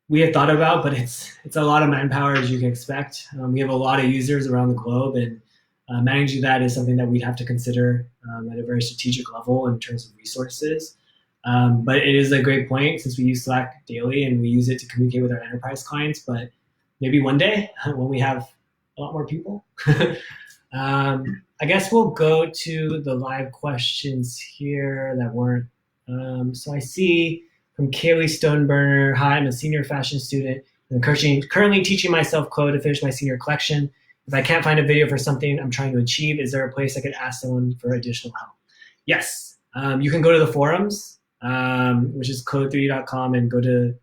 we have thought about, but it's a lot of manpower, as you can expect. We have a lot of users around the globe, and managing that is something that we'd have to consider at a very strategic level in terms of resources. But it is a great point, since we use Slack daily and we use it to communicate with our enterprise clients. But maybe one day when we have a lot more people. I guess we'll go to the live questions here that weren't. So I see from Kaylee Stoneburner, hi, I'm a senior fashion student and currently teaching myself code to finish my senior collection. If I can't find a video for something I'm trying to achieve, is there a place I could ask someone for additional help? Yes, you can go to the forums, which is code3d.com, and go to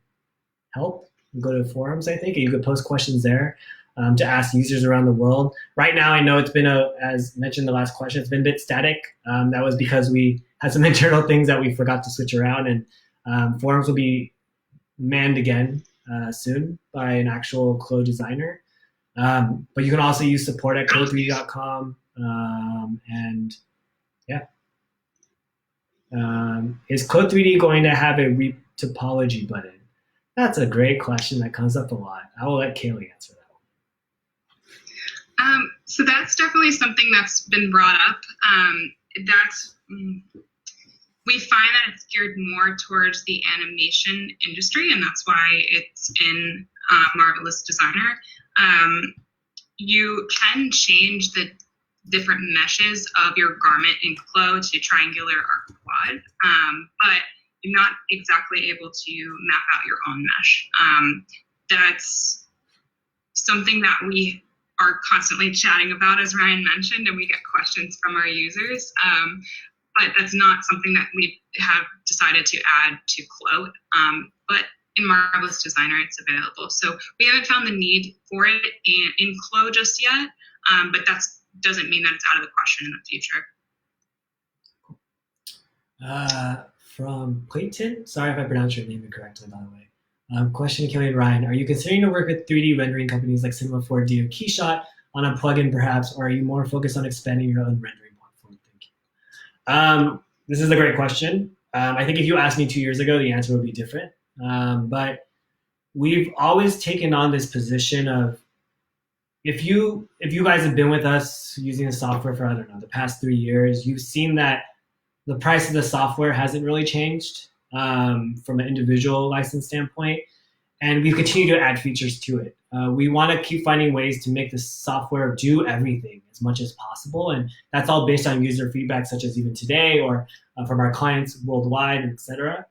help, go to forums, I think, and you could post questions there to ask users around the world. Right now, I know it's been, as mentioned in the last question, it's been a bit static. That was because we had some internal things that we forgot to switch around, and forums will be manned again soon by an actual Clo designer. But you can also use support at code3d.com. And yeah. Is Code3D going to have a topology button? That's a great question that comes up a lot. I will let Kaylee answer that one. So that's definitely something that's been brought up. We find that it's geared more towards the animation industry, and that's why it's in Marvelous Designer. You can change the different meshes of your garment in Clo to triangular or quad, but you're not exactly able to map out your own mesh. That's something that we are constantly chatting about, as Ryan mentioned, and we get questions from our users. But that's not something that we have decided to add to Clo. But in Marvelous Designer, it's available. So we haven't found the need for it in Clo just yet, but that doesn't mean that it's out of the question in the future. From Clayton, sorry if I pronounced your name incorrectly, by the way. Question to Kelly and Ryan, are you considering to work with 3D rendering companies like Cinema 4D or Keyshot on a plugin perhaps, or are you more focused on expanding your own rendering platform? Thank you. This is a great question. I think if you asked me 2 years ago, the answer would be different. But we've always taken on this position of, if you guys have been with us using the software for, I don't know, the past 3 years, you've seen that the price of the software hasn't really changed from an individual license standpoint, and we continue to add features to it. We want to keep finding ways to make the software do everything as much as possible, and that's all based on user feedback, such as even today, or from our clients worldwide, etc.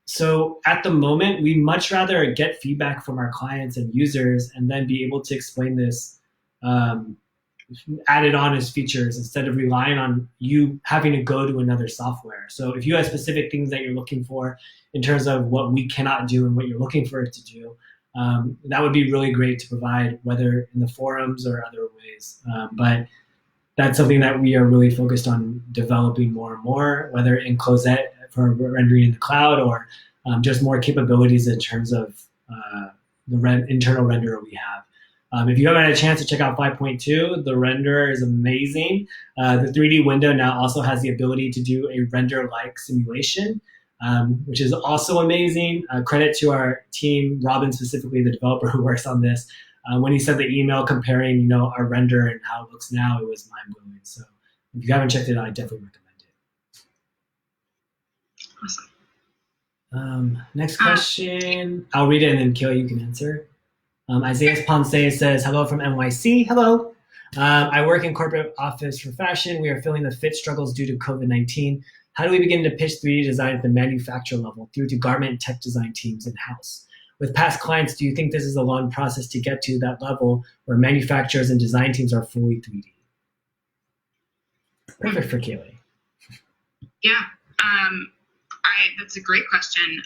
So at the moment, we much rather get feedback from our clients and users and then be able to explain this added on as features instead of relying on you having to go to another software. So if you have specific things that you're looking for in terms of what we cannot do and what you're looking for it to do, that would be really great to provide, whether in the forums or other ways. But that's something that we are really focused on developing more and more, whether in Closette for rendering in the cloud, or just more capabilities in terms of the internal renderer we have. If you haven't had a chance to check out 5.2, the renderer is amazing. The 3D window now also has the ability to do a render-like simulation, which is also amazing. Credit to our team, Robin specifically, the developer who works on this. When he sent the email comparing, our render and how it looks now, it was mind-blowing. So if you haven't checked it out, I definitely recommend it. Awesome. Next question. I'll read it and then Kaylee, you can answer. Isaiah Ponce says, hello from NYC. Hello. I work in corporate office for fashion. We are feeling the fit struggles due to COVID-19. How do we begin to pitch 3D design at the manufacturer level through to garment and tech design teams in-house? With past clients, do you think this is a long process to get to that level where manufacturers and design teams are fully 3D? Perfect for Kaylee. Yeah, that's a great question.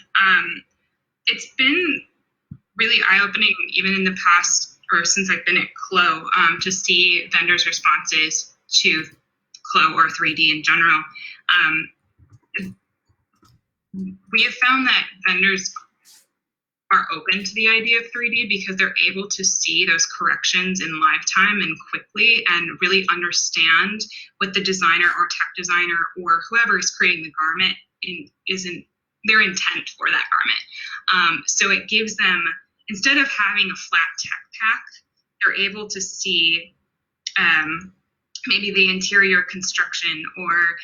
It's been really eye-opening, even in the past or since I've been at Clo, to see vendors' responses to Clo or 3D in general. We have found that vendors are open to the idea of 3D because they're able to see those corrections in live time and quickly and really understand what the designer or tech designer or whoever is creating the garment isn't their intent for that garment. So it gives them, instead of having a flat tech pack, they're able to see maybe the interior construction, or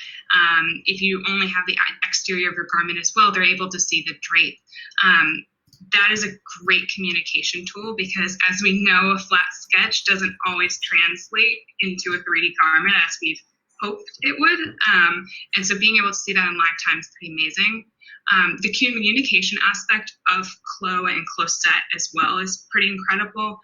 if you only have the exterior of your garment as well, they're able to see the drape. That is a great communication tool because, as we know, a flat sketch doesn't always translate into a 3D garment as we've hoped it would. And so being able to see that in live time is pretty amazing. The communication aspect of Clo and Closet as well is pretty incredible,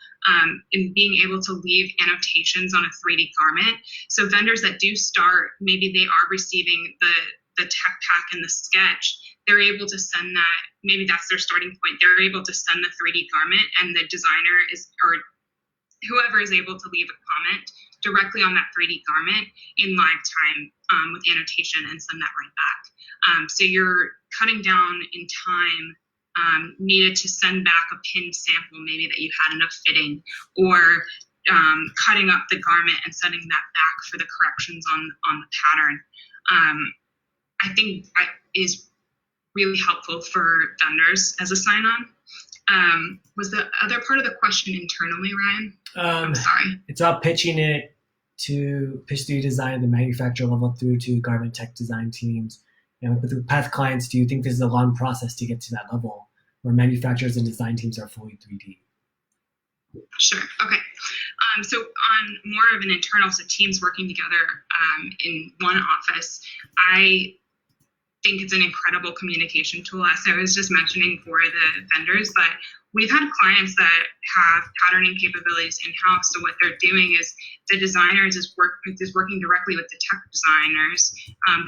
in being able to leave annotations on a 3D garment. So vendors that do start, maybe they are receiving the tech pack and the sketch, they're able to send that, maybe that's their starting point, they're able to send the 3D garment, and the designer is, or whoever is able to leave a comment directly on that 3D garment in live time with annotation and send that right back. So you're cutting down in time needed to send back a pinned sample, maybe that you had enough fitting, or cutting up the garment and sending that back for the corrections on the pattern. I think that is really helpful for vendors as a sign-on. Was the other part of the question internally, Ryan? I'm sorry. It's about pitching it to pitch 3D design, the manufacturer level through to garment tech design teams. And with the past clients, do you think this is a long process to get to that level where manufacturers and design teams are fully 3D? Sure. Okay. So on more of an internal, so teams working together in one office, I think it's an incredible communication tool, as I was just mentioning for the vendors. But we've had clients that have patterning capabilities in-house. So what they're doing is the designers is working directly with the tech designers.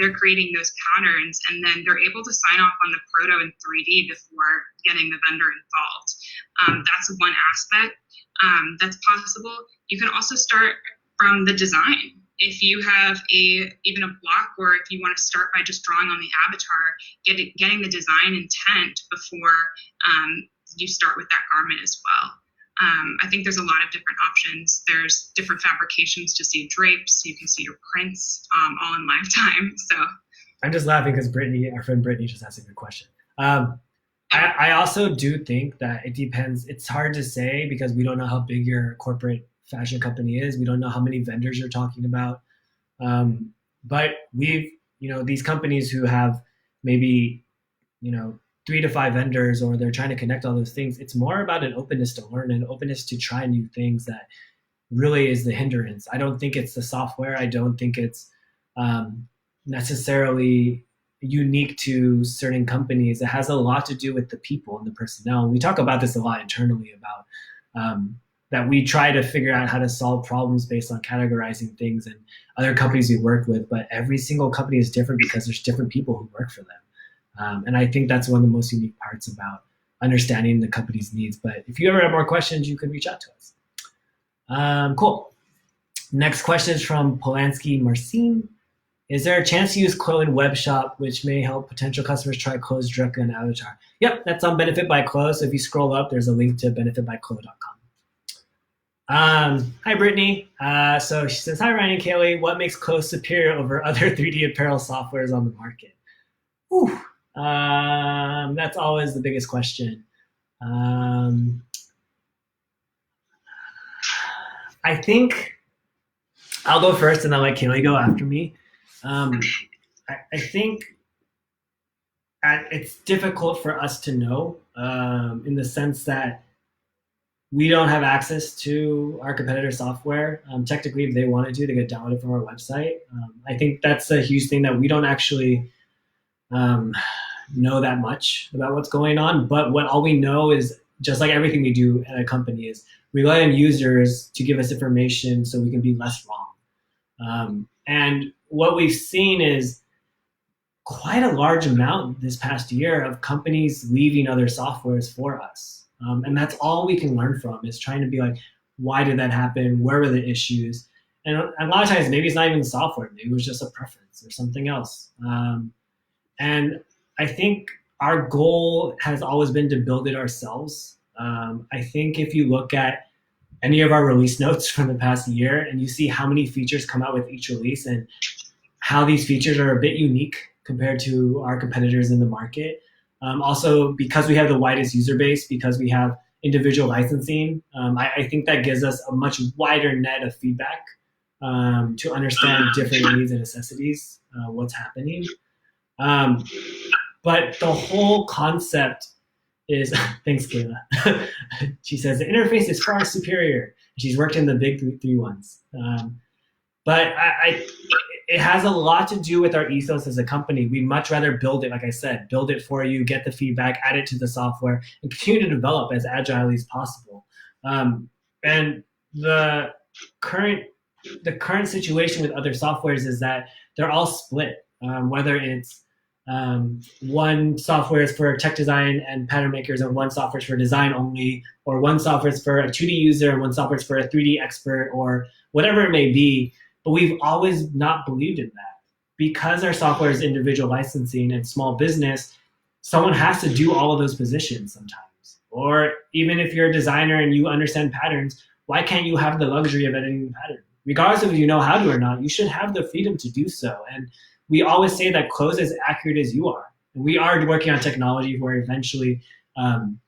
They're creating those patterns, and then they're able to sign off on the proto in 3D before getting the vendor involved. That's one aspect that's possible. You can also start from the design. If you have even a block, or if you want to start by just drawing on the avatar, getting the design intent before you start with that garment as well. I think there's a lot of different options. There's different fabrications to see drapes. You can see your prints all in live time. So I'm just laughing because our friend Brittany just asked a good question. I also do think that it depends. It's hard to say because we don't know how big your corporate fashion company is. We don't know how many vendors you're talking about. But these companies who have maybe, 3 to 5 vendors, or they're trying to connect all those things, it's more about an openness to learn and openness to try new things that really is the hindrance. I don't think it's the software. I don't think it's necessarily unique to certain companies. It has a lot to do with the people and the personnel. We talk about this a lot internally about that we try to figure out how to solve problems based on categorizing things and other companies we work with, but every single company is different because there's different people who work for them. And I think that's one of the most unique parts about understanding the company's needs. But if you ever have more questions, you could reach out to us. Cool. Next question is from Polanski Marcin. Is there a chance to use Clo in web shop, which may help potential customers try clothes directly on Avatar? Yep, that's on Benefit by Clo. So if you scroll up, there's a link to benefitbyclo.com. Hi, Brittany. So she says, hi, Ryan and Kaylee. What makes Clo superior over other 3D apparel softwares on the market? Whew. That's always the biggest question. I think I'll go first and then let Kaylee go after me. I think it's difficult for us to know in the sense that we don't have access to our competitor software. Technically, if they wanted to, they could download it from our website. I think that's a huge thing that we don't actually know that much about what's going on. But all we know is, just like everything we do at a company, is rely on users to give us information so we can be less wrong. And what we've seen is quite a large amount this past year of companies leaving other softwares for us. And that's all we can learn from, is trying to be like, why did that happen? Where were the issues? And a lot of times, maybe it's not even the software. Maybe it was just a preference or something else. And I think our goal has always been to build it ourselves. I think if you look at any of our release notes from the past year and you see how many features come out with each release and how these features are a bit unique compared to our competitors in the market. Also, because we have the widest user base, because we have individual licensing, I think that gives us a much wider net of feedback to understand different needs and necessities, what's happening. But the whole concept is, thanks, Kayla. She says the interface is far superior. She's worked in the big three ones. But it has a lot to do with our ethos as a company. We much rather build it, like I said, build it for you, get the feedback, add it to the software, and continue to develop as agilely as possible. And the current situation with other softwares is that they're all split, whether it's one software is for tech design and pattern makers, and one software is for design only, or one software is for a 2D user, and one software is for a 3D expert, or whatever it may be. But we've always not believed in that. Because our software is individual licensing and small business, someone has to do all of those positions sometimes. Or even if you're a designer and you understand patterns, why can't you have the luxury of editing the pattern? Regardless of if you know how to or not, you should have the freedom to do so. And we always say that close as accurate as you are. And we are working on technology where eventually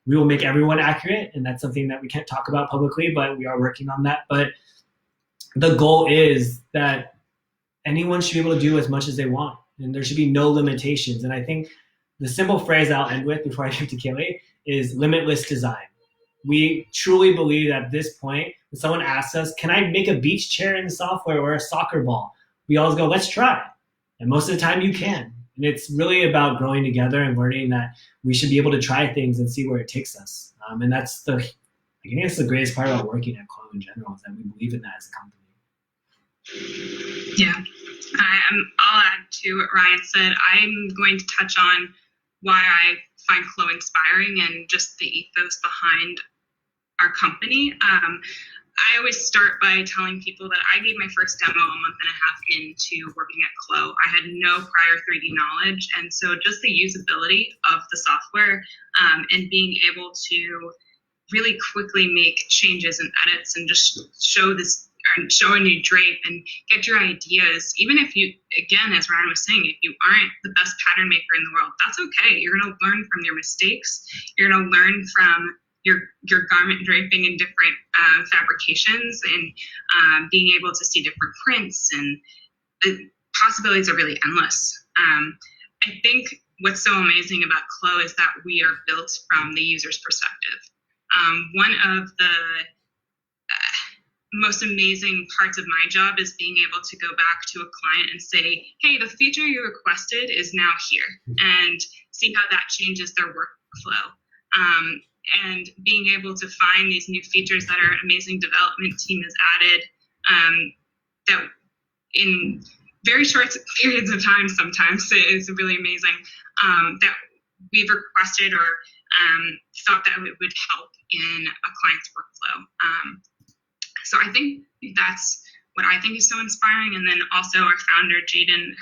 we will make everyone accurate. And that's something that we can't talk about publicly, but we are working on that. But the goal is that anyone should be able to do as much as they want, and there should be no limitations. And I think the simple phrase I'll end with before I give to Kaylee is limitless design. We truly believe at this point, when someone asks us, can I make a beach chair in the software or a soccer ball? We always go, let's try. And most of the time you can. And it's really about growing together and learning that we should be able to try things and see where it takes us. And I think it's the greatest part about working at Clo in general, is that we believe in that as a company. Yeah, I'll add to what Ryan said. I'm going to touch on why I find Clo inspiring and just the ethos behind our company. I always start by telling people that I gave my first demo a month and a half into working at Clo. I had no prior 3D knowledge, and so just the usability of the software and being able to really quickly make changes and edits and just show a new drape and get your ideas. Even if you, again, as Ryan was saying, if you aren't the best pattern maker in the world, that's okay. You're going to learn from your mistakes. You're going to learn from your garment draping in different fabrications and being able to see different prints, and the possibilities are really endless. I think what's so amazing about Clo is that we are built from the user's perspective. One of the most amazing parts of my job is being able to go back to a client and say, hey, the feature you requested is now here, and see how that changes their workflow. And being able to find these new features that our amazing development team has added, that in very short periods of time sometimes is really amazing, that we've requested or thought that it would help in a client's workflow. So I think that's what I think is so inspiring. And then also our founder, Jaden,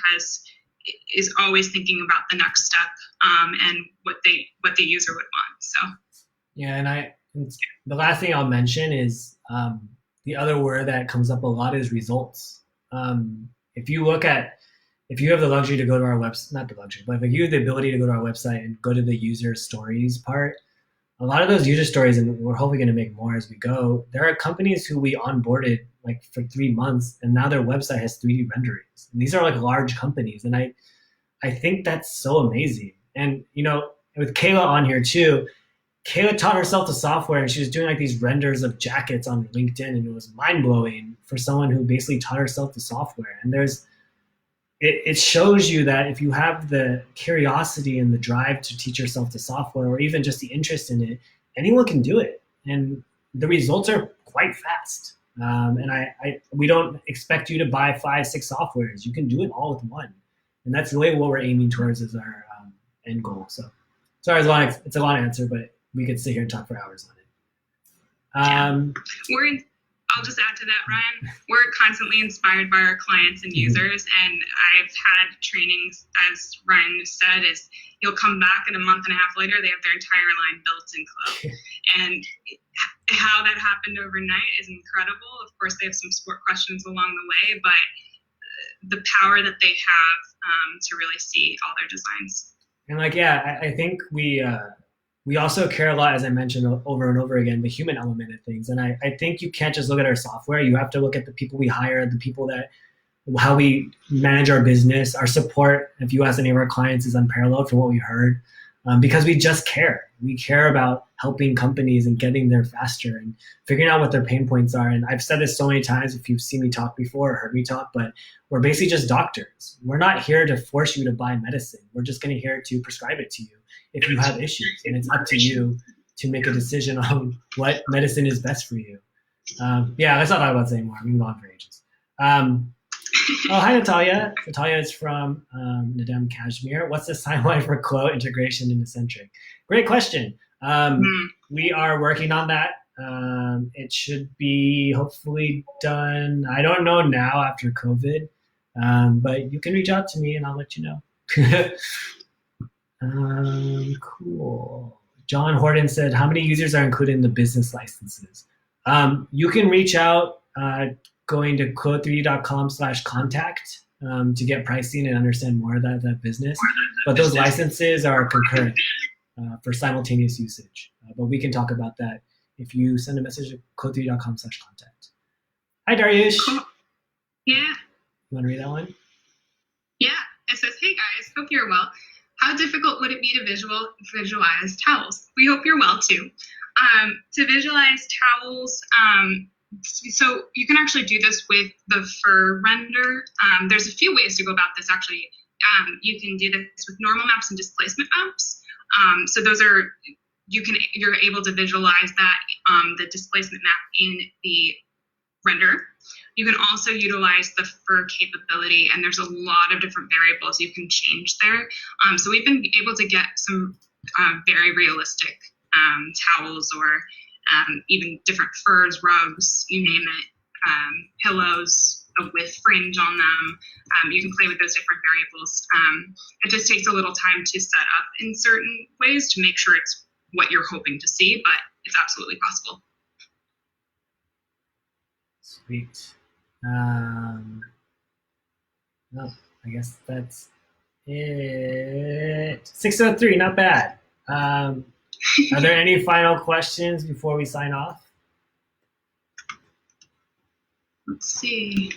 is always thinking about the next step and what the user would want. So yeah, and the last thing I'll mention is the other word that comes up a lot is results. If you have the luxury to go to our website, not the luxury, but if you have the ability to go to our website and go to the user stories part, a lot of those user stories, and we're hopefully going to make more as we go, there are companies who we onboarded like for 3 months, and now their website has 3D renderings. And these are like large companies, and I think that's so amazing. And with Kayla on here too, Kayla taught herself the software, and she was doing like these renders of jackets on LinkedIn, and it was mind blowing for someone who basically taught herself the software. And it shows you that if you have the curiosity and the drive to teach yourself the software, or even just the interest in it, anyone can do it. And the results are quite fast. And we don't expect you to buy 5, 6 softwares. You can do it all with one. And that's really what we're aiming towards as our end goal. So sorry, it's a long answer, but we could sit here and talk for hours on it. I'll just add to that, Ryan. We're constantly inspired by our clients and users, and I've had trainings, as Ryan said, is you'll come back and a month and a half later, they have their entire line built in Clo. And how that happened overnight is incredible. Of course, they have some support questions along the way, but the power that they have to really see all their designs. And I think we also care a lot, as I mentioned over and over again, the human element of things. And I think you can't just look at our software. You have to look at the people we hire, the people how we manage our business. Our support, if you ask any of our clients, is unparalleled from what we heard, because we just care. We care about helping companies and getting there faster and figuring out what their pain points are. And I've said this so many times, if you've seen me talk before or heard me talk, but we're basically just doctors. We're not here to force you to buy medicine. We're just going to here to prescribe it to you if you have issues, and it's up to you to make a decision on what medicine is best for you. Let's not talk about this anymore. We can go on for ages. Hi, Natalia. Natalia is from Nadem Kashmir. What's the timeline for Clo integration in Eccentric? Great question. We are working on that. It should be hopefully done, I don't know now after COVID, but you can reach out to me and I'll let you know. Cool. John Horton said, how many users are included in the business licenses? You can reach out going to clo3d.com/contact to get pricing and understand more about that business. But those licenses are concurrent for simultaneous usage. But we can talk about that if you send a message to clo3d.com/contact. Hi, Dariush. Cool. Yeah. You want to read that one? Yeah. It says, hey guys, hope you're well. How difficult would it be to visualize towels? We hope you're well too. To visualize towels, so you can actually do this with the fur render. There's a few ways to go about this actually. You can do this with normal maps and displacement maps. So those are, you're able to visualize that, the displacement map in the render. You can also utilize the fur capability, and there's a lot of different variables you can change there. So we've been able to get some very realistic towels or even different furs, rugs, you name it, pillows with fringe on them. You can play with those different variables. It just takes a little time to set up in certain ways to make sure it's what you're hoping to see, but it's absolutely possible. Sweet. No, I guess that's it. 6:03, not bad. Are there any final questions before we sign off? Let's see. I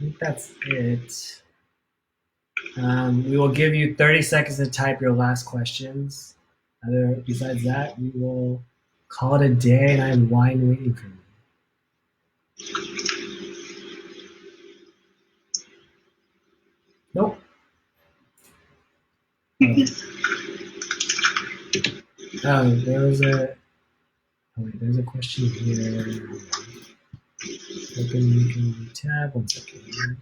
think that's it. We will give you 30 seconds to type your last questions. Besides that, we will call it a day, and I have wine waiting for me. Nope. There's a question here. Open new tab, 1 second.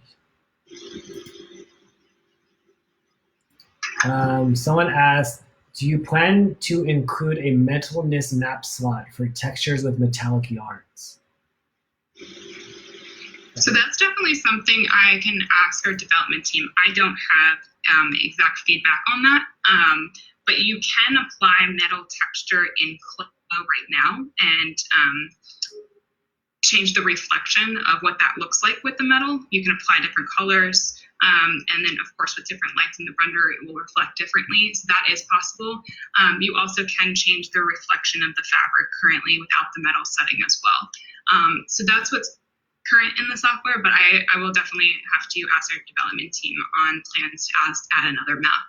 Someone asked, do you plan to include a metalness map slot for textures with metallic yarns? So that's definitely something I can ask our development team. I don't have exact feedback on that, but you can apply metal texture in Clo right now and change the reflection of what that looks like with the metal. You can apply different colors, and then of course with different lights in the render, it will reflect differently. So that is possible. You also can change the reflection of the fabric currently without the metal setting as well. So that's what's current in the software, but I will definitely have to ask our development team on plans to add another map.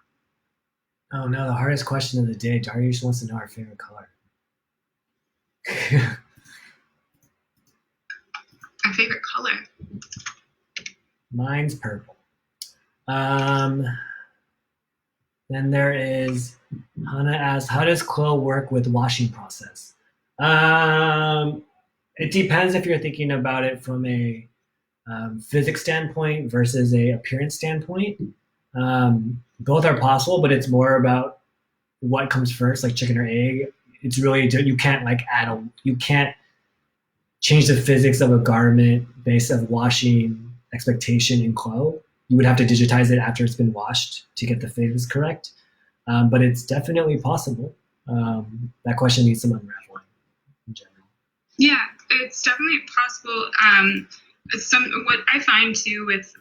Oh no, the hardest question of the day. Dariush wants to know our favorite color. Our favorite color? Mine's purple. Then there is, Hannah asked, how does Clo work with washing process? It depends if you're thinking about it from a physics standpoint versus a appearance standpoint. Both are possible, but it's more about what comes first, like chicken or egg. it's really, you can't like you can't change the physics of a garment based on washing expectation in Clo. You would have to digitize it after it's been washed to get the physics correct. But it's definitely possible. That question needs some unraveling in general. Yeah, it's definitely possible. What I find too with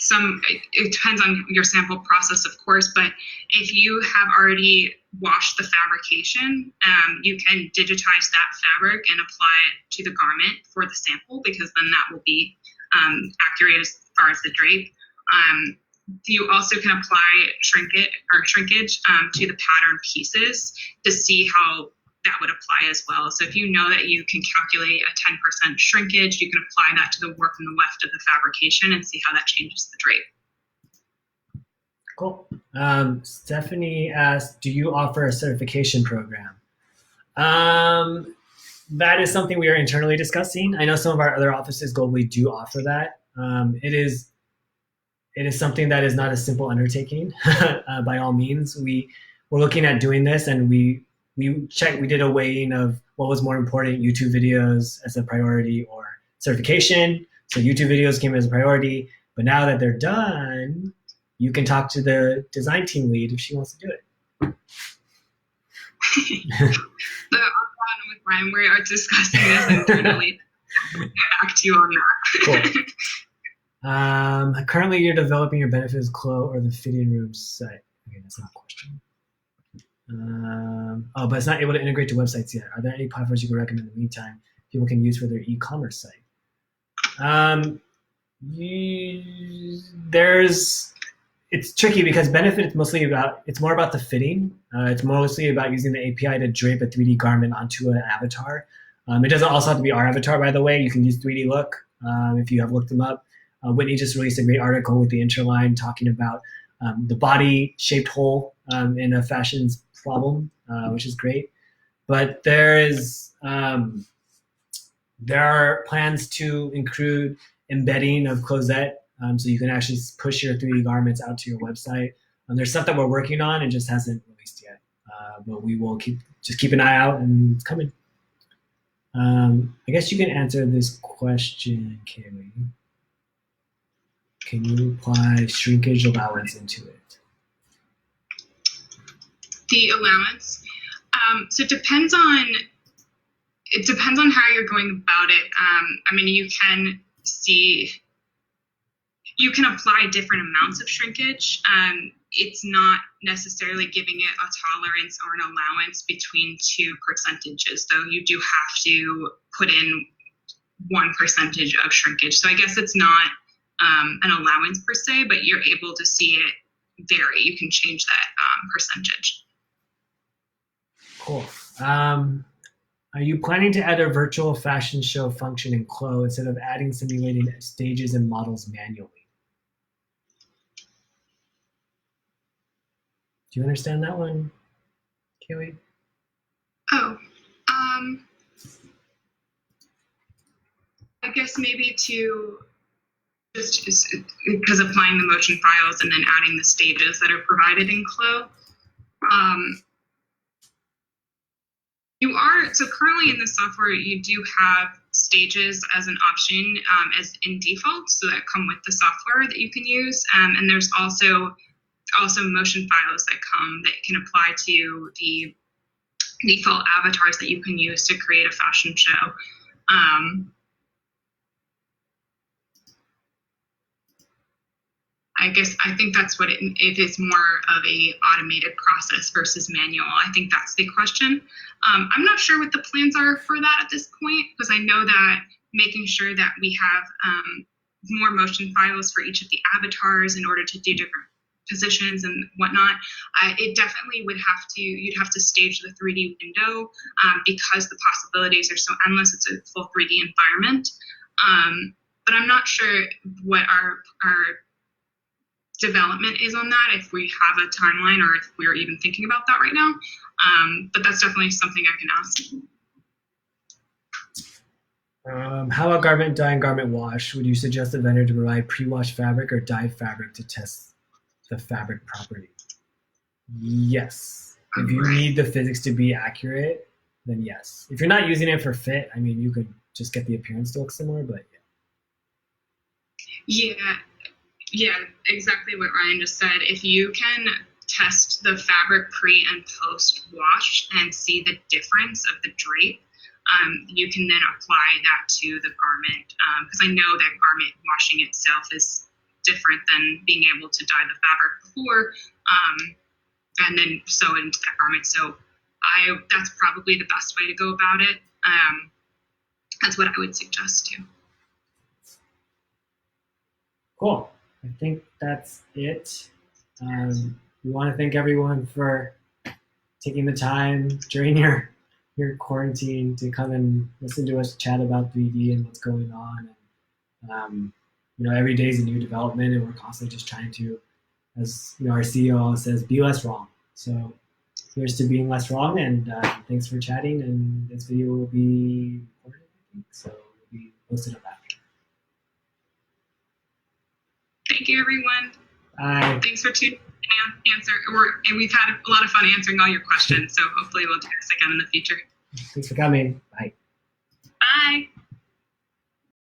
it depends on your sample process, of course, but if you have already washed the fabrication, you can digitize that fabric and apply it to the garment for the sample, because then that will be accurate as far as the drape. You also can apply shrinkage to the pattern pieces to see how that would apply as well. So if you know that you can calculate a 10% shrinkage, you can apply that to the warp and the weft of the fabrication and see how that changes the drape. Cool. Stephanie asked, do you offer a certification program? That is something we are internally discussing. I know some of our other offices globally do offer that. It is something that is not a simple undertaking. By all means, we're looking at doing this, and we did a weighing of what was more important, YouTube videos as a priority or certification. So YouTube videos came as a priority, but now that they're done, you can talk to the design team lead if she wants to do it. With Brian, we are discussing this internally. I'll get back to you on that. Cool. Currently, you're developing your benefits Clo or the fitting room site. Okay, that's not a question. But it's not able to integrate to websites yet. Are there any platforms you can recommend in the meantime people can use for their e-commerce site? It's tricky because benefit it's more about the fitting. It's mostly about using the API to drape a 3D garment onto an avatar. It doesn't also have to be our avatar, by the way. You can use 3D Look if you have looked them up. Whitney just released a great article with the interline talking about the body shaped hole in a fashion's problem, which is great. But there are plans to include embedding of Closet, so you can actually push your 3D garments out to your website. There's stuff that we're working on and just hasn't released yet, but we will keep an eye out, and it's coming. I guess you can answer this question, Kaylee. Can you apply shrinkage allowance into it? The allowance. So it depends on how you're going about it. I mean, you can apply different amounts of shrinkage. It's not necessarily giving it a tolerance or an allowance between two percentages, though you do have to put in 1% of shrinkage. So I guess it's not an allowance per se, but you're able to see it vary. You can change that percentage. Cool. Are you planning to add a virtual fashion show function in Clo instead of adding simulating stages and models manually? Do you understand that one, Kaylee? Oh, I guess maybe to just because applying the motion files and then adding the stages that are provided in Clo. So currently in the software, you do have stages as an option as in default, so that come with the software that you can use. And there's also motion files that can apply to the default avatars that you can use to create a fashion show. I think that's what it is, more of a automated process versus manual. I think that's the question. I'm not sure what the plans are for that at this point, because I know that making sure that we have more motion files for each of the avatars in order to do different positions and whatnot, it definitely you'd have to stage the 3D window because the possibilities are so endless. It's a full 3D environment. But I'm not sure what our development is on that, if we have a timeline or if we're even thinking about that right now. But that's definitely something I can ask. How about garment dye and garment wash? Would you suggest the vendor to provide pre-washed fabric or dyed fabric to test the fabric property? Yes. If you need the physics to be accurate, then yes. If you're not using it for fit, I mean, you could just get the appearance to look similar, but yeah. Yeah, exactly what Ryan just said. If you can test the fabric pre and post wash and see the difference of the drape, you can then apply that to the garment. Because I know that garment washing itself is different than being able to dye the fabric before and then sew it into that garment. So that's probably the best way to go about it. That's what I would suggest too. cool. I think that's it. We want to thank everyone for taking the time during your quarantine to come and listen to us chat about 3D and what's going on. And, every day is a new development, and we're constantly just trying to, as our CEO always says, be less wrong. So here's to being less wrong, and thanks for chatting. And this video will be recorded, I think, so it'll be posted up after. Thank you, everyone. Bye. Thanks for tuning in. And we've had a lot of fun answering all your questions, so hopefully we'll do this again in the future. Thanks for coming. Bye. Bye.